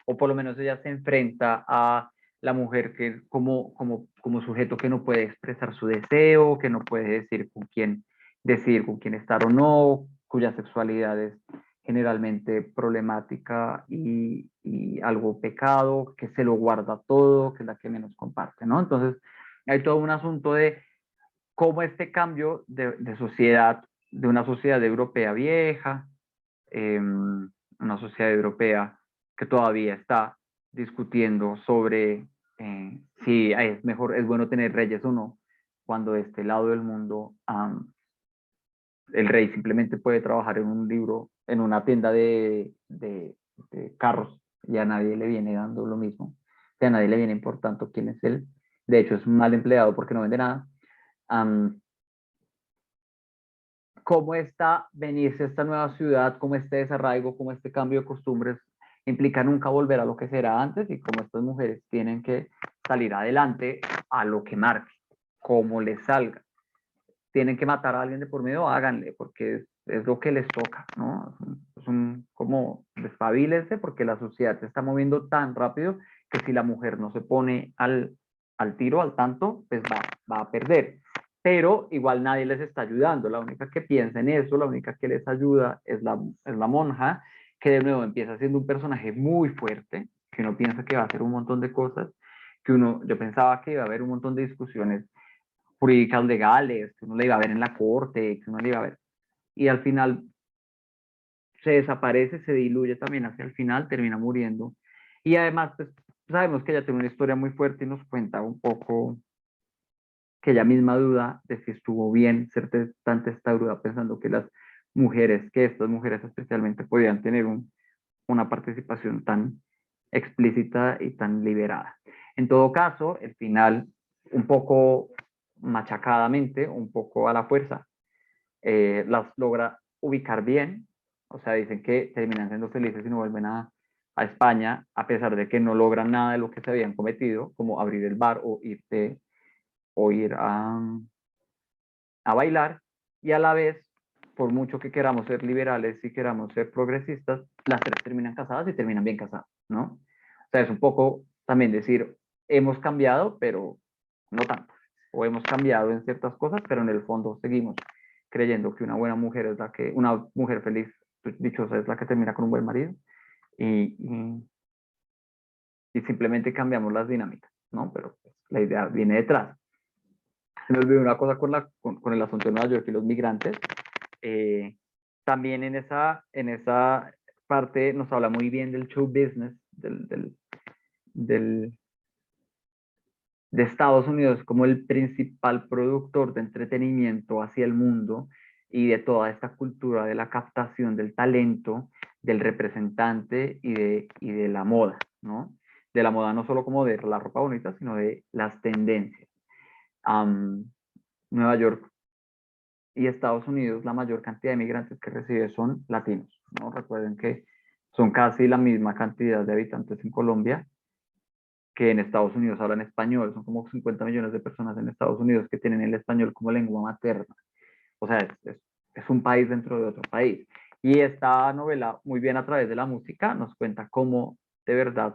o por lo menos ella se enfrenta a la mujer que como sujeto que no puede expresar su deseo, que no puede decidir con quién estar o no, cuya sexualidad es generalmente problemática y algo pecado, que se lo guarda todo, que es la que menos comparte, ¿no? Entonces, hay todo un asunto de cómo este cambio de sociedad, de una sociedad europea vieja, una sociedad europea que todavía está discutiendo sobre si es bueno tener reyes o no, cuando de este lado del mundo el rey simplemente puede trabajar en un libro, en una tienda de carros, y a nadie le viene dando lo mismo, y a nadie le viene importando quién es él. De hecho, es un mal empleado porque no vende nada. cómo está venirse a esta nueva ciudad, cómo este desarraigo, cómo este cambio de costumbres implica nunca volver a lo que será antes y cómo estas mujeres tienen que salir adelante a lo que marque, como les salga. Tienen que matar a alguien de por medio, háganle, porque es lo que les toca, ¿no? Como despabilense, porque la sociedad se está moviendo tan rápido que si la mujer no se pone al tiro, al tanto, pues va a perder. Pero igual nadie les está ayudando. La única que piensa en eso, la única que les ayuda es la monja, que de nuevo empieza siendo un personaje muy fuerte, que uno piensa que va a hacer un montón de cosas, yo pensaba que iba a haber un montón de discusiones jurídicas legales, que uno le iba a ver en la corte, que uno le iba a ver. Y al final se desaparece, se diluye también hacia el final, termina muriendo. Y además, pues, sabemos que ella tiene una historia muy fuerte y nos cuenta un poco que ella misma duda de si estuvo bien ser tan testaruda pensando que estas mujeres especialmente podían tener una participación tan explícita y tan liberada. En todo caso, el final, un poco machacadamente, un poco a la fuerza, las logra ubicar bien, o sea, dicen que terminan siendo felices y no vuelven a España, a pesar de que no logran nada de lo que se habían cometido, como abrir el bar o ir a bailar, y a la vez, por mucho que queramos ser liberales y queramos ser progresistas, las tres terminan casadas y terminan bien casadas, ¿no? O sea, es un poco también decir, hemos cambiado, pero no tanto, o hemos cambiado en ciertas cosas, pero en el fondo seguimos creyendo que una buena mujer es una mujer feliz, dichosa, es la que termina con un buen marido, y, y simplemente cambiamos las dinámicas, ¿no? Pero pues, la idea viene detrás. Se me olvidó una cosa con el asunto de Nueva York y los migrantes. También en esa parte nos habla muy bien del show business, de Estados Unidos como el principal productor de entretenimiento hacia el mundo y de toda esta cultura de la captación del talento, del representante y de la moda, ¿no? De la moda no solo como de la ropa bonita, sino de las tendencias. Nueva York y Estados Unidos, la mayor cantidad de migrantes que recibe son latinos, ¿no? Recuerden que son casi la misma cantidad de habitantes en Colombia que en Estados Unidos hablan español. Son como 50 millones de personas en Estados Unidos que tienen el español como lengua materna. O sea, es un país dentro de otro país. Y esta novela, muy bien a través de la música, nos cuenta cómo de verdad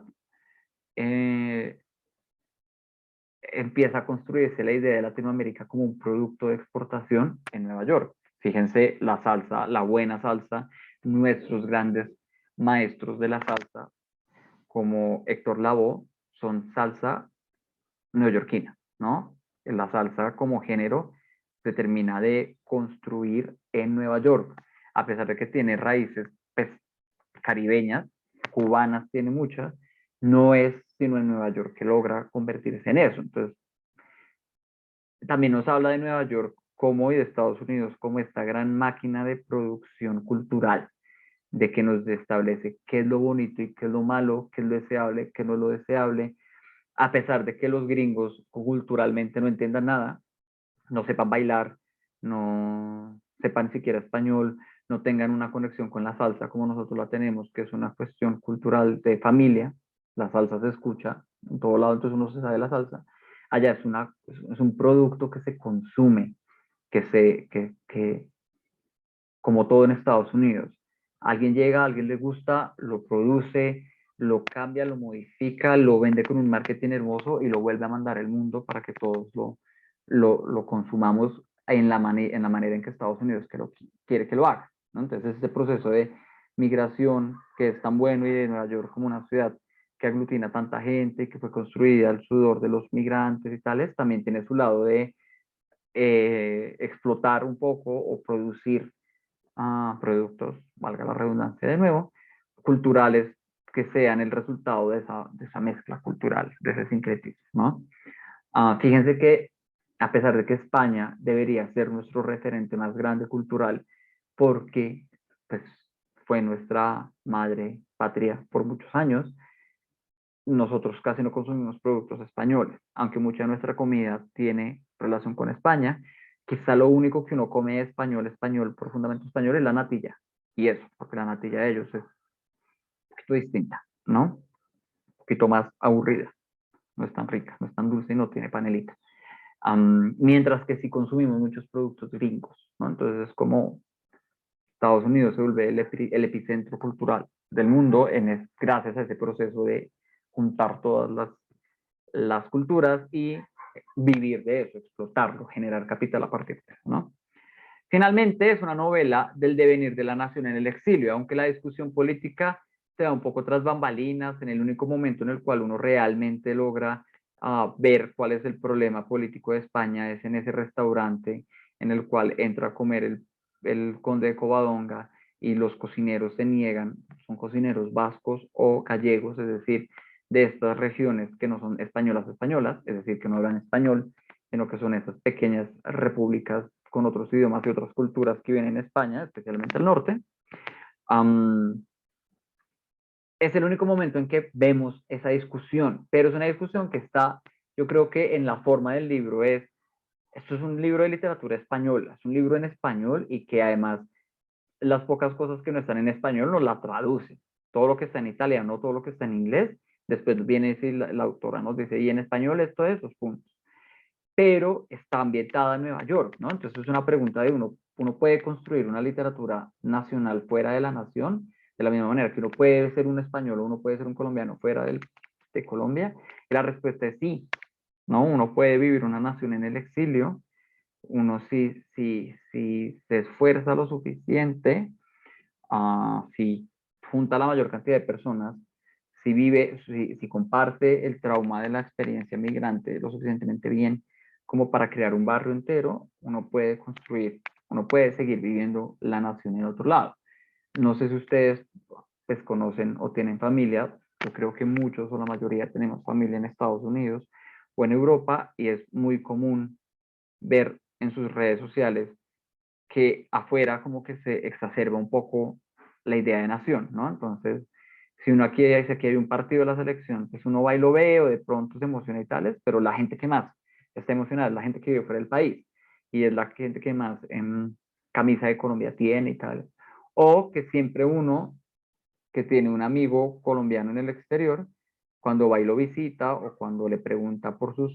empieza a construirse la idea de Latinoamérica como un producto de exportación en Nueva York. Fíjense la salsa, la buena salsa, nuestros grandes maestros de la salsa, como Héctor Lavoe, son salsa neoyorquina, ¿no? La salsa como género se termina de construir en Nueva York, a pesar de que tiene raíces pues, caribeñas, cubanas tiene muchas, no es sino en Nueva York que logra convertirse en eso. Entonces, también nos habla de Nueva York como y de Estados Unidos como esta gran máquina de producción cultural, de que nos establece qué es lo bonito y qué es lo malo, qué es lo deseable, qué no es lo deseable, a pesar de que los gringos culturalmente no entiendan nada, no sepan bailar, no sepan siquiera español, no tengan una conexión con la salsa como nosotros la tenemos, que es una cuestión cultural de familia. La salsa se escucha en todo lado, entonces uno se sabe la salsa. Allá es un producto que se consume, que como todo en Estados Unidos. Alguien llega, a alguien le gusta, lo produce, lo cambia, lo modifica, lo vende con un marketing hermoso y lo vuelve a mandar al mundo para que todos lo consumamos en la manera en que Estados Unidos quiere que lo haga, ¿no? Entonces, ese proceso de migración que es tan bueno y de Nueva York como una ciudad que aglutina tanta gente y que fue construida al sudor de los migrantes y tales, también tiene su lado de explotar un poco o producir productos, valga la redundancia de nuevo, culturales que sean el resultado de esa mezcla cultural, de ese sincretismo, ¿no? Fíjense que a pesar de que España debería ser nuestro referente más grande cultural, porque pues, fue nuestra madre patria por muchos años, nosotros casi no consumimos productos españoles, aunque mucha de nuestra comida tiene relación con España, quizá lo único que uno come español, español, profundamente español, es la natilla. Y eso, porque la natilla de ellos es un poquito distinta, ¿no? Un poquito más aburrida, no es tan rica, no es tan dulce y no tiene panelita. Mientras que si consumimos muchos productos gringos, ¿no? Entonces es como Estados Unidos se vuelve el epicentro cultural del mundo gracias a ese proceso de juntar todas las culturas y vivir de eso, explotarlo, generar capital a partir de eso, ¿no? Finalmente, es una novela del devenir de la nación en el exilio, aunque la discusión política se da un poco tras bambalinas, en el único momento en el cual uno realmente logra ver cuál es el problema político de España, es en ese restaurante en el cual entra a comer el conde de Covadonga y los cocineros se niegan, son cocineros vascos o gallegos, es decir, de estas regiones que no son españolas, es decir, que no hablan español, sino que son esas pequeñas repúblicas con otros idiomas y otras culturas que vienen en España, especialmente el norte. Es el único momento en que vemos esa discusión, pero es una discusión que está, yo creo que en la forma del libro esto es un libro de literatura española, es un libro en español y que además las pocas cosas que no están en español nos la traduce. Todo lo que está en italiano, todo lo que está en inglés, después viene y la autora nos dice, y en español esto es, esos puntos. Pero está ambientada en Nueva York, ¿no? Entonces es una pregunta de uno puede construir una literatura nacional fuera de la nación, de la misma manera que uno puede ser un español o uno puede ser un colombiano fuera de Colombia. Y la respuesta es sí, ¿no? Uno puede vivir una nación en el exilio, uno si se esfuerza lo suficiente, si junta la mayor cantidad de personas, si comparte el trauma de la experiencia migrante lo suficientemente bien como para crear un barrio entero, uno puede seguir viviendo la nación en otro lado. No sé si ustedes pues conocen o tienen familia, yo creo que muchos o la mayoría tenemos familia en Estados Unidos o en Europa y es muy común ver en sus redes sociales que afuera como que se exacerba un poco la idea de nación, ¿no? Entonces, si uno aquí dice que hay un partido de la selección, pues uno va y lo ve o de pronto se emociona y tales, pero la gente que más está emocionada es la gente que vive fuera del país y es la gente que más camisa de Colombia tiene y tal. O que siempre uno que tiene un amigo colombiano en el exterior, cuando va y lo visita o cuando le pregunta por sus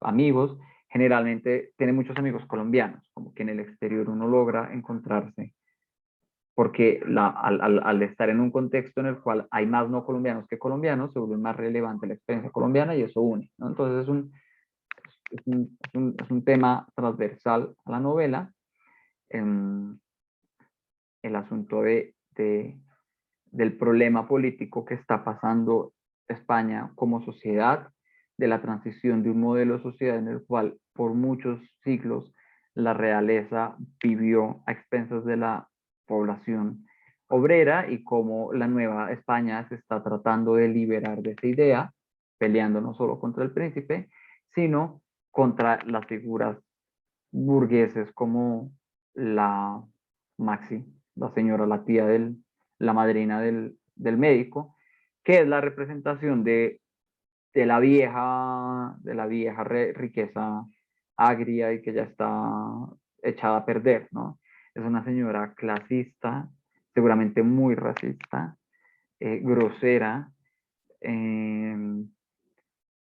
amigos, generalmente tiene muchos amigos colombianos, como que en el exterior uno logra encontrarse, porque al estar en un contexto en el cual hay más no colombianos que colombianos, se vuelve más relevante la experiencia colombiana y eso une, ¿no? Entonces es un tema transversal a la novela, el asunto del problema político que está pasando España como sociedad, de la transición de un modelo de sociedad en el cual por muchos siglos la realeza vivió a expensas de la población obrera y cómo la nueva España se está tratando de liberar de esa idea, peleando no solo contra el príncipe, sino contra las figuras burgueses como la Maxi, la señora, la tía la madrina del médico, que es la representación de la vieja riqueza agria y que ya está echada a perder, ¿no? Es una señora clasista, seguramente muy racista, grosera,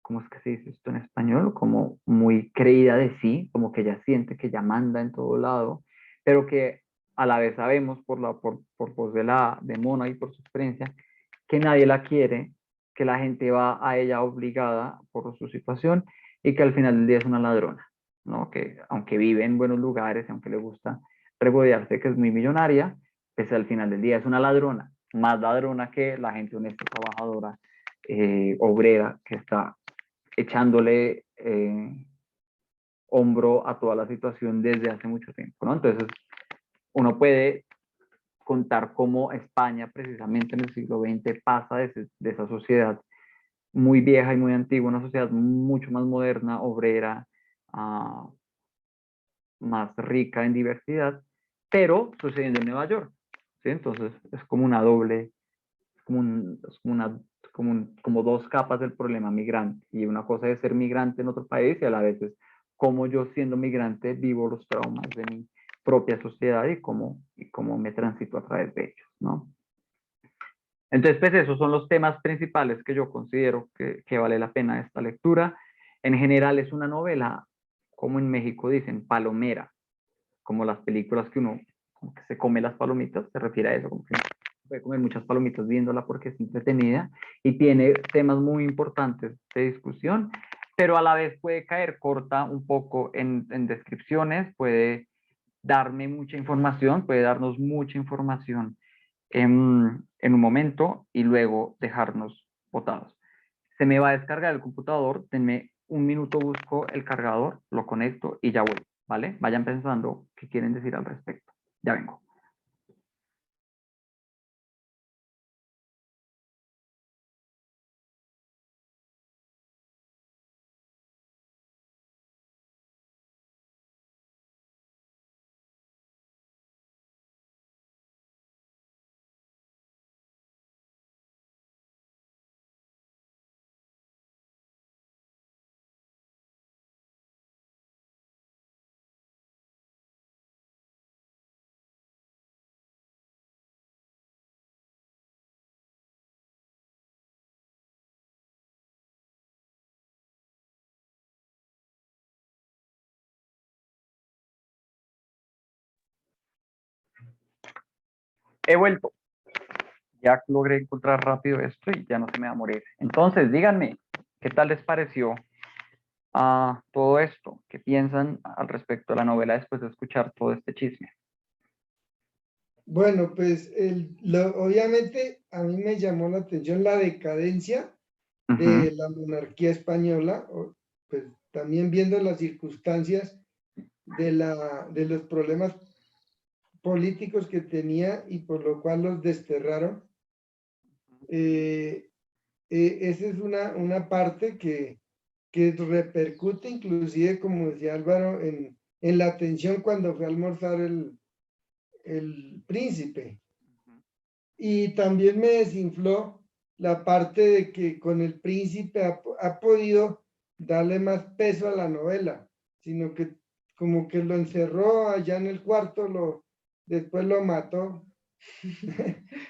¿cómo es que se dice esto en español? Como muy creída de sí, como que ella siente que ella manda en todo lado, pero que a la vez sabemos por voz de Mona y por su experiencia, que nadie la quiere, que la gente va a ella obligada por su situación y que al final del día es una ladrona, ¿no? Que aunque vive en buenos lugares, aunque le gusta regodearse, que es muy millonaria, pues al final del día es una ladrona, más ladrona que la gente honesta, trabajadora, obrera, que está echándole hombro a toda la situación desde hace mucho tiempo, ¿no? Entonces, uno puede contar cómo España, precisamente en el siglo XX, pasa de esa sociedad muy vieja y muy antigua, una sociedad mucho más moderna, obrera, más rica en diversidad, pero sucediendo en Nueva York, ¿sí? Entonces, es como una doble, como dos capas del problema migrante. Y una cosa es ser migrante en otro país y a la vez es cómo yo siendo migrante vivo los traumas de mi propia sociedad y cómo me transito a través de ellos, ¿no? Entonces, pues esos son los temas principales que yo considero que vale la pena esta lectura. En general es una novela, como en México dicen, palomera, como las películas que uno como que se come las palomitas, se refiere a eso, como que puede comer muchas palomitas viéndola porque es entretenida y tiene temas muy importantes de discusión, pero a la vez puede caer corta un poco en descripciones, puede darme mucha información, puede darnos mucha información en un momento y luego dejarnos botados. Se me va a descargar el computador, denme un minuto, busco el cargador, lo conecto y ya vuelvo, ¿vale? Vayan pensando qué quieren decir al respecto. Ya vengo. He vuelto. Ya logré encontrar rápido esto y ya no se me va a morir. Entonces, díganme, ¿qué tal les pareció todo esto? ¿Qué piensan al respecto de la novela después de escuchar todo este chisme? Bueno, pues obviamente a mí me llamó la atención la decadencia de la monarquía española, pues también viendo las circunstancias de los problemas políticos que tenía y por lo cual los desterraron. Esa es una parte que repercute inclusive, como decía Álvaro, en la atención cuando fue a almorzar el príncipe. Y también me desinfló la parte de que con el príncipe ha podido darle más peso a la novela, sino que como que lo encerró allá en el cuarto, después lo mató,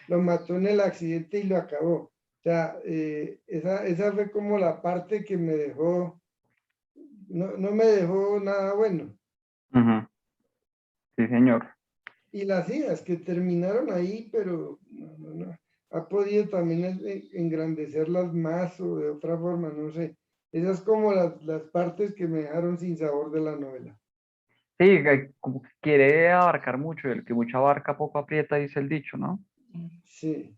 lo mató en el accidente y lo acabó. O sea, esa fue como la parte que me dejó, no me dejó nada bueno. Sí, señor. Y las ideas que terminaron ahí, pero no. Ha podido también engrandecerlas más o de otra forma, no sé. Esas como las partes que me dejaron sin sabor de la novela. Sí, como que quiere abarcar mucho, y el que mucho abarca poco aprieta, dice el dicho, ¿no? Sí.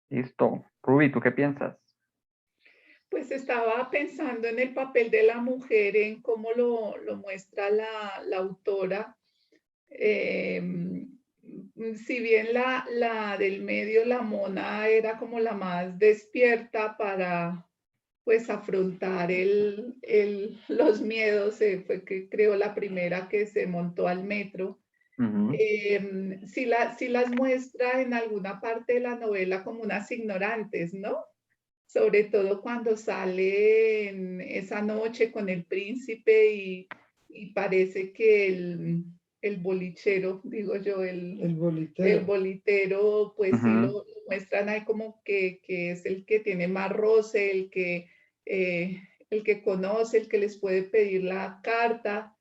Listo. Rubí, ¿tú qué piensas? Pues estaba pensando en el papel de la mujer, en cómo lo muestra la autora. Si bien la del medio, la Mona, era como la más despierta para pues afrontar los miedos, fue que creó la primera que se montó al metro. Sí las muestra en alguna parte de la novela como unas ignorantes, ¿no? Sobre todo cuando sale en esa noche con el príncipe y parece que el bolichero, digo yo, El el bolitero. bolitero, pues sí lo muestran ahí como que es el que tiene más roce, el que conoce, el que les puede pedir la carta.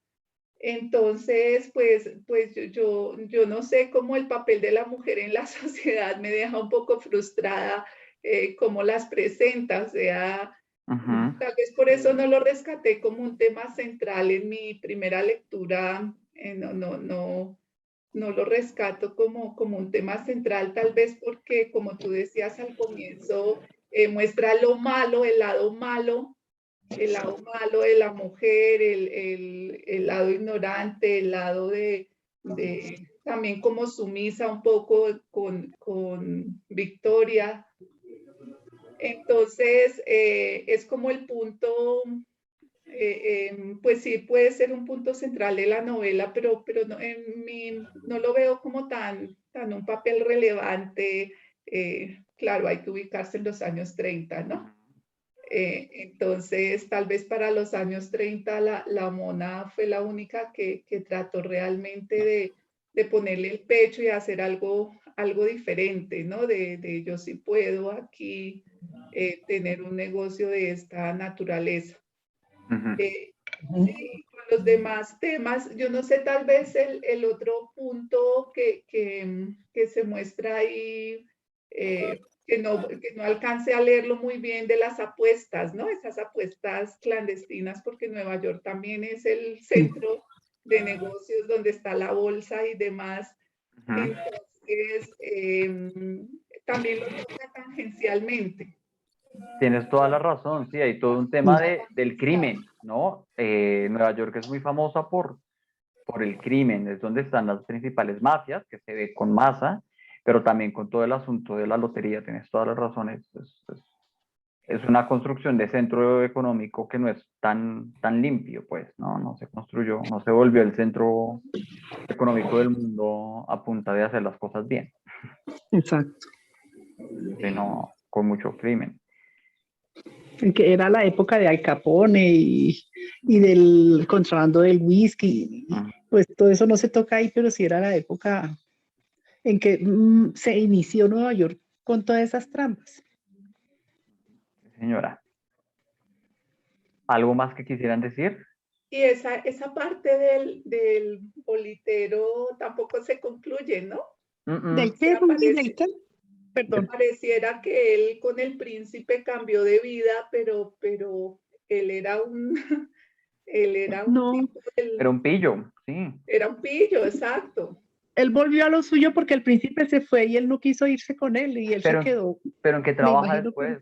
Entonces, pues yo no sé cómo el papel de la mujer en la sociedad me deja un poco frustrada, cómo las presenta, o sea, tal vez por eso no lo rescaté como un tema central en mi primera lectura, no lo rescato como un tema central, tal vez porque, como tú decías al comienzo, muestra lo malo, el lado malo de la mujer, el lado ignorante, el lado de también como sumisa un poco con Victoria. Entonces, es como el punto, pues sí, puede ser un punto central de la novela, pero no, no lo veo como tan un papel relevante. Claro, hay que ubicarse en los años 30, ¿no? Entonces, tal vez para los años 30 la Mona fue la única que trató realmente de ponerle el pecho y hacer algo diferente, ¿no? De yo sí puedo aquí tener un negocio de esta naturaleza. Sí, con los demás temas, yo no sé, tal vez el otro punto que se muestra ahí, que no alcance a leerlo muy bien, de las apuestas, ¿no? Esas apuestas clandestinas, porque Nueva York también es el centro de negocios donde está la bolsa y demás. Entonces, también lo toca tangencialmente. Tienes toda la razón, sí, hay todo un tema del crimen, ¿no? Nueva York es muy famosa por el crimen, es donde están las principales mafias, que se ve con masa, pero también con todo el asunto de la lotería, tienes todas las razones. Es una construcción de centro económico que no es tan limpio, pues, ¿no? No se construyó, no se volvió el centro económico del mundo a punta de hacer las cosas bien, Exacto. sino con mucho crimen. Que era la época de Al Capone y del contrabando del whisky. Pues todo eso no se toca ahí, pero sí era la época en que se inició Nueva York con todas esas trampas. Señora, ¿algo más que quisieran decir? Y esa parte del bolitero tampoco se concluye, ¿no? ¿Del qué? ¿Del qué? Perdón. Pareciera que él con el príncipe cambió de vida, pero él era un tipo Era un pillo, sí. Era un pillo, exacto. Él volvió a lo suyo porque el príncipe se fue y él no quiso irse con él y él se quedó. ¿Pero en qué trabaja después?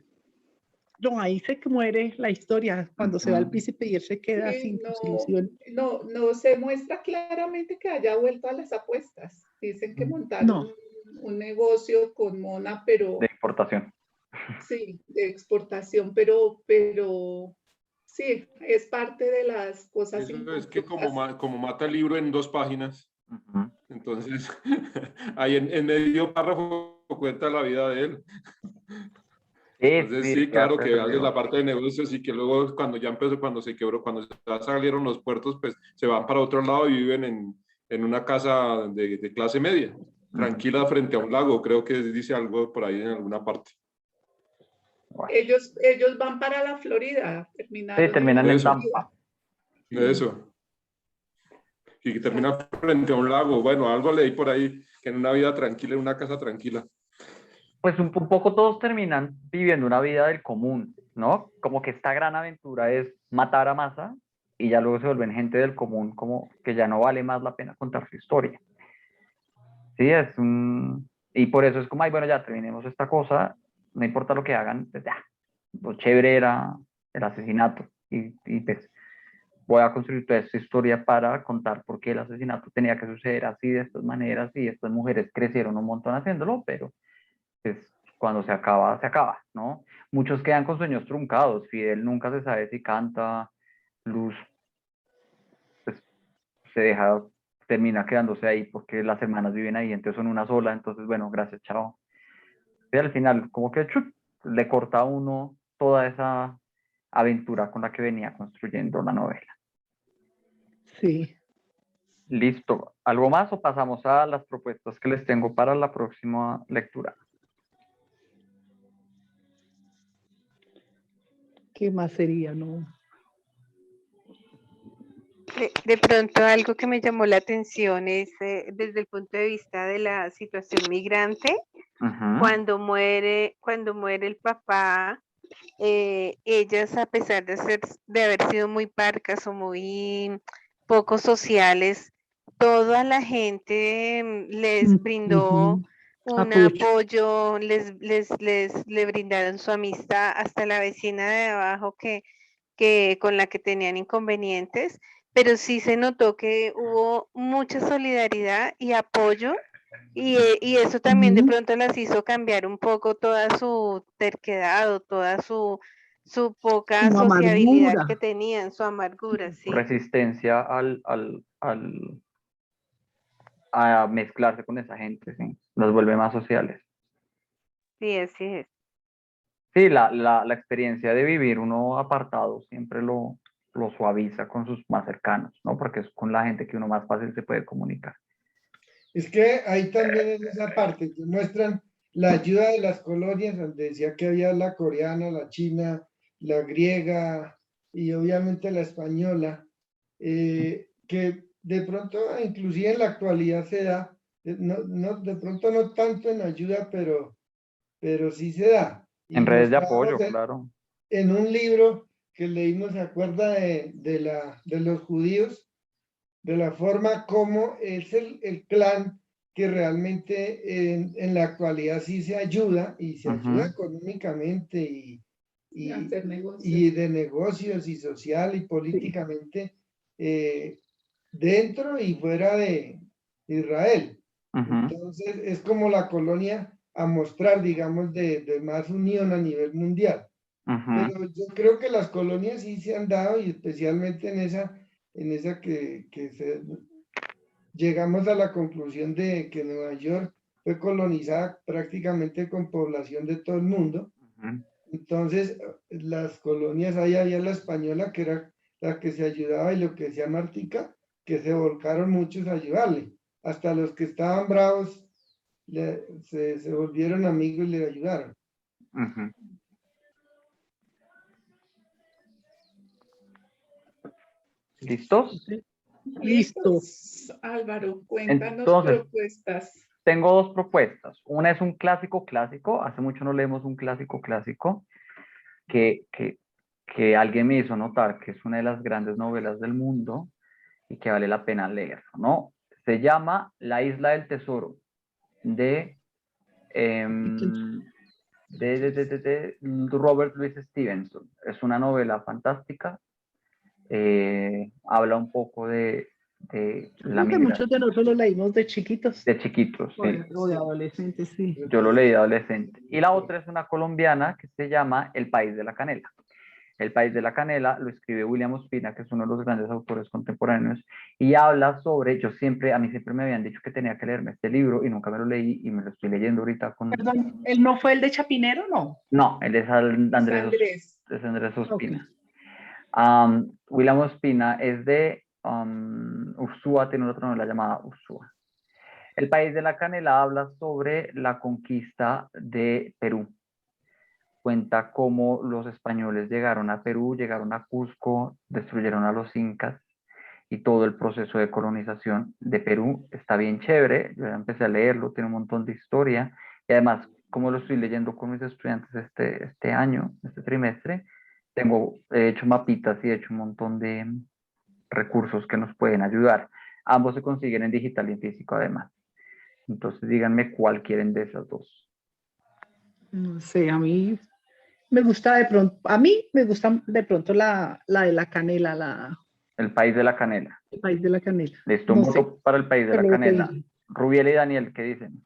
No, ahí se muere la historia cuando se va el príncipe y él se queda sin ilusión. No se muestra claramente que haya vuelto a las apuestas. Dicen que montaron un negocio con Mona, pero... De exportación. Sí, de exportación, pero sí, es parte de las cosas. Eso es que como mata el libro en 2 páginas, entonces ahí en medio párrafo cuenta la vida de él. Entonces sí, claro, que hace la parte de negocios y que luego cuando ya empezó, cuando se quebró, cuando ya salieron los puertos, pues se van para otro lado y viven en una casa de clase media, tranquila frente a un lago, creo que dice algo por ahí en alguna parte. Ellos van para la Florida, terminan en Tampa. Eso. Y que termina frente a un lago. Bueno, algo leí por ahí, que en una vida tranquila, en una casa tranquila. Pues un poco todos terminan viviendo una vida del común, ¿no? Como que esta gran aventura es matar a masa y ya luego se vuelven gente del común, como que ya no vale más la pena contar su historia. Sí, y por eso es como, ay, bueno, ya terminemos esta cosa, no importa lo que hagan, pues ya, lo chévere era el asesinato y pues voy a construir toda esta historia para contar por qué el asesinato tenía que suceder así, de estas maneras, y estas mujeres crecieron un montón haciéndolo, pero pues cuando se acaba, ¿no? Muchos quedan con sueños truncados. Fidel nunca se sabe si canta. Luz pues, termina quedándose ahí porque las hermanas viven ahí, entonces son una sola, entonces bueno, gracias, chao. Y al final como que le corta a uno toda esa aventura con la que venía construyendo la novela. Sí. Listo. ¿Algo más o pasamos a las propuestas que les tengo para la próxima lectura? ¿Qué más sería, no? De pronto algo que me llamó la atención es desde el punto de vista de la situación migrante, cuando muere el papá, ellas, a pesar de haber sido muy parcas o muy poco sociales, toda la gente les brindó un apoyo, le brindaron su amistad, hasta la vecina de abajo que con la que tenían inconvenientes, pero sí se notó que hubo mucha solidaridad y apoyo, y eso también de pronto las hizo cambiar un poco toda su terquedad o toda su poca sociabilidad que tenían, su amargura, sí. Resistencia a mezclarse con esa gente, sí, los vuelve más sociales. Sí, así es. Sí, la experiencia de vivir uno apartado siempre lo suaviza con sus más cercanos, ¿no? Porque es con la gente que uno más fácil se puede comunicar. Es que ahí también en esa parte que muestran la ayuda de las colonias, donde decía que había la coreana, la china, la griega y obviamente la española, que de pronto, inclusive en la actualidad se da, de pronto no tanto en ayuda, pero sí se da. Y En redes de mostrábamos apoyo, claro. en un libro que leímos, ¿se acuerda de los judíos? De la forma como es el clan que realmente en la actualidad sí se ayuda y se ayuda económicamente Y hacer negocios. y de negocios y social y políticamente dentro y fuera de Israel. Entonces es como la colonia a mostrar, digamos, de más unión a nivel mundial. Pero yo creo que las colonias sí se han dado y especialmente en esa que llegamos a la conclusión de que Nueva York fue colonizada prácticamente con población de todo el mundo. Entonces, las colonias, ahí había la española, que era la que se ayudaba, y lo que decía Martica, que se volcaron muchos a ayudarle. Hasta los que estaban bravos se volvieron amigos y le ayudaron. ¿Listos? Listos, Álvaro, cuéntanos Entonces, propuestas. Tengo dos propuestas. Una es un clásico clásico. Hace mucho no leemos un clásico clásico que alguien me hizo notar que es una de las grandes novelas del mundo y que vale la pena leer, ¿no? Se llama La Isla del Tesoro de Robert Louis Stevenson. Es una novela fantástica. Habla un poco de la migración. Muchos de nosotros lo leímos de chiquitos. De chiquitos, sí. O de adolescentes, sí. Yo lo leí de adolescente. Y la otra es una colombiana que se llama El País de la Canela. El País de la Canela lo escribe William Ospina, que es uno de los grandes autores contemporáneos, y habla sobre, a mí siempre me habían dicho que tenía que leerme este libro y nunca me lo leí y me lo estoy leyendo ahorita con... Perdón, ¿él no fue el de Chapinero, no? No, él es Andrés Ospina. Okay. William Ospina es de Ursúa, tiene otra novela llamada Ursúa. El País de la Canela habla sobre la conquista de Perú. Cuenta cómo los españoles llegaron a Perú, llegaron a Cusco, destruyeron a los incas y todo el proceso de colonización de Perú está bien chévere. Yo ya empecé a leerlo, tiene un montón de historia y además, como lo estoy leyendo con mis estudiantes este año, este trimestre, he hecho mapitas y he hecho un montón de recursos que nos pueden ayudar. Ambos se consiguen en digital y en físico además. Entonces díganme cuál quieren de esas dos. No sé, a mí me gusta de pronto la de la canela, El País de la Canela. El País de la Canela. Listo, un voto para El País de la Canela. Rubiel y Daniel, ¿qué dicen?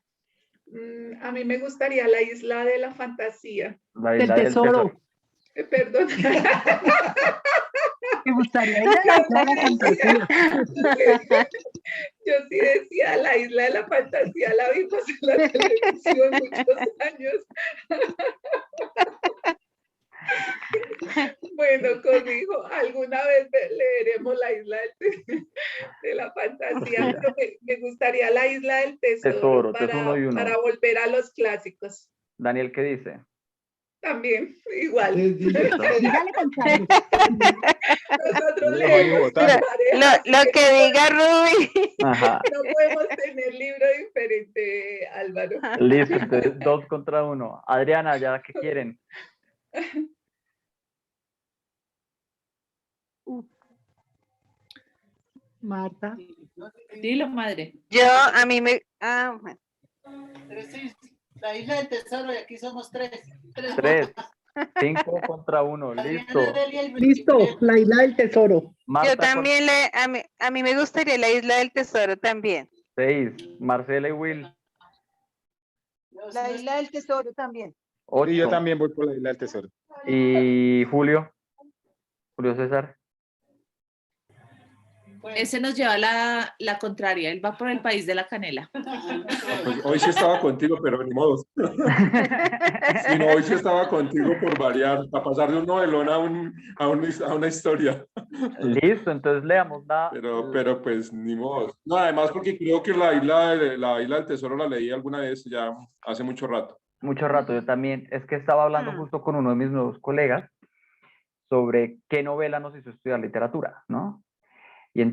A mí me gustaría La Isla de la Fantasía. La Isla del Tesoro. Perdón. Me gustaría ir a la Isla de la Fantasía. Yo sí decía La Isla de la Fantasía, la vimos en la televisión muchos años. Bueno, con mi hijo, alguna vez leeremos La Isla de la Fantasía, pero me gustaría La Isla del Tesoro, para volver a los clásicos. Daniel, ¿qué dice? También, igual. Nosotros leemos lo que diga Ruby. Ajá. No podemos tener libro diferente, Álvaro. Listo, entonces 2 contra 1. Adriana, ¿ya qué quieren? Marta. Dilo, madre. A mí me... La Isla del Tesoro y aquí somos 3. 5 contra 1, listo. Listo, La Isla del Tesoro. Marta, yo también a mí me gustaría La Isla del Tesoro también. 6, Marcela y Will. La Isla del Tesoro también. 8. Y yo también voy por La Isla del Tesoro. ¿Y Julio? Julio César. Ese nos lleva a la contraria, él va por el país de la canela. Pues hoy sí estaba contigo, pero ni modo. Sí, no, hoy sí estaba contigo por variar, a pasar de un novelón a una historia. Listo, entonces leamos la... Pero pues ni modo. No, además porque creo que la isla del tesoro la leí alguna vez ya hace mucho rato. Mucho rato, yo también. Es que estaba hablando justo con uno de mis nuevos colegas sobre qué novela nos hizo estudiar literatura, ¿no?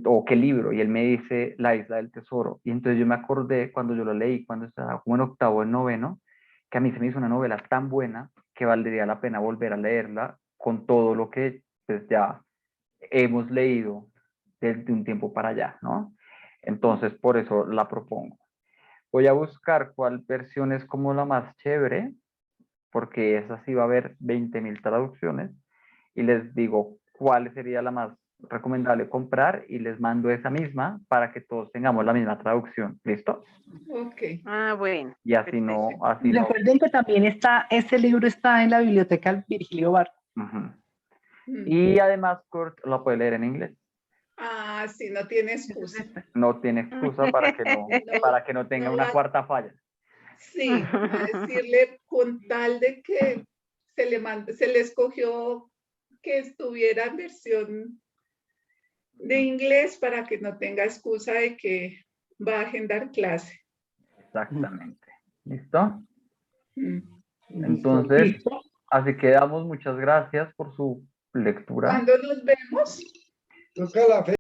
O qué libro, y él me dice La isla del tesoro. Y entonces yo me acordé cuando yo lo leí, cuando estaba como en octavo, en noveno, que a mí se me hizo una novela tan buena que valdría la pena volver a leerla con todo lo que pues, ya hemos leído desde un tiempo para allá, ¿no? Entonces, por eso la propongo. Voy a buscar cuál versión es como la más chévere, porque esa sí va a haber 20.000 traducciones, y les digo cuál sería la más recomendable comprar y les mando esa misma para que todos tengamos la misma traducción. ¿Listo? Ok. Ah, bueno. Y así no... Así no. Recuerden que también este libro está en la biblioteca Virgilio Barco. Y además, Kurt lo puede leer en inglés. Ah, sí, no tiene excusa. No tiene excusa para que no tenga una cuarta falla. Sí, a decirle con tal de que se le escogió que estuviera en versión de inglés para que no tenga excusa de que va a agendar clase. Exactamente. ¿Listo? Entonces, así quedamos. Muchas gracias por su lectura. ¿Cuándo nos vemos? Toca la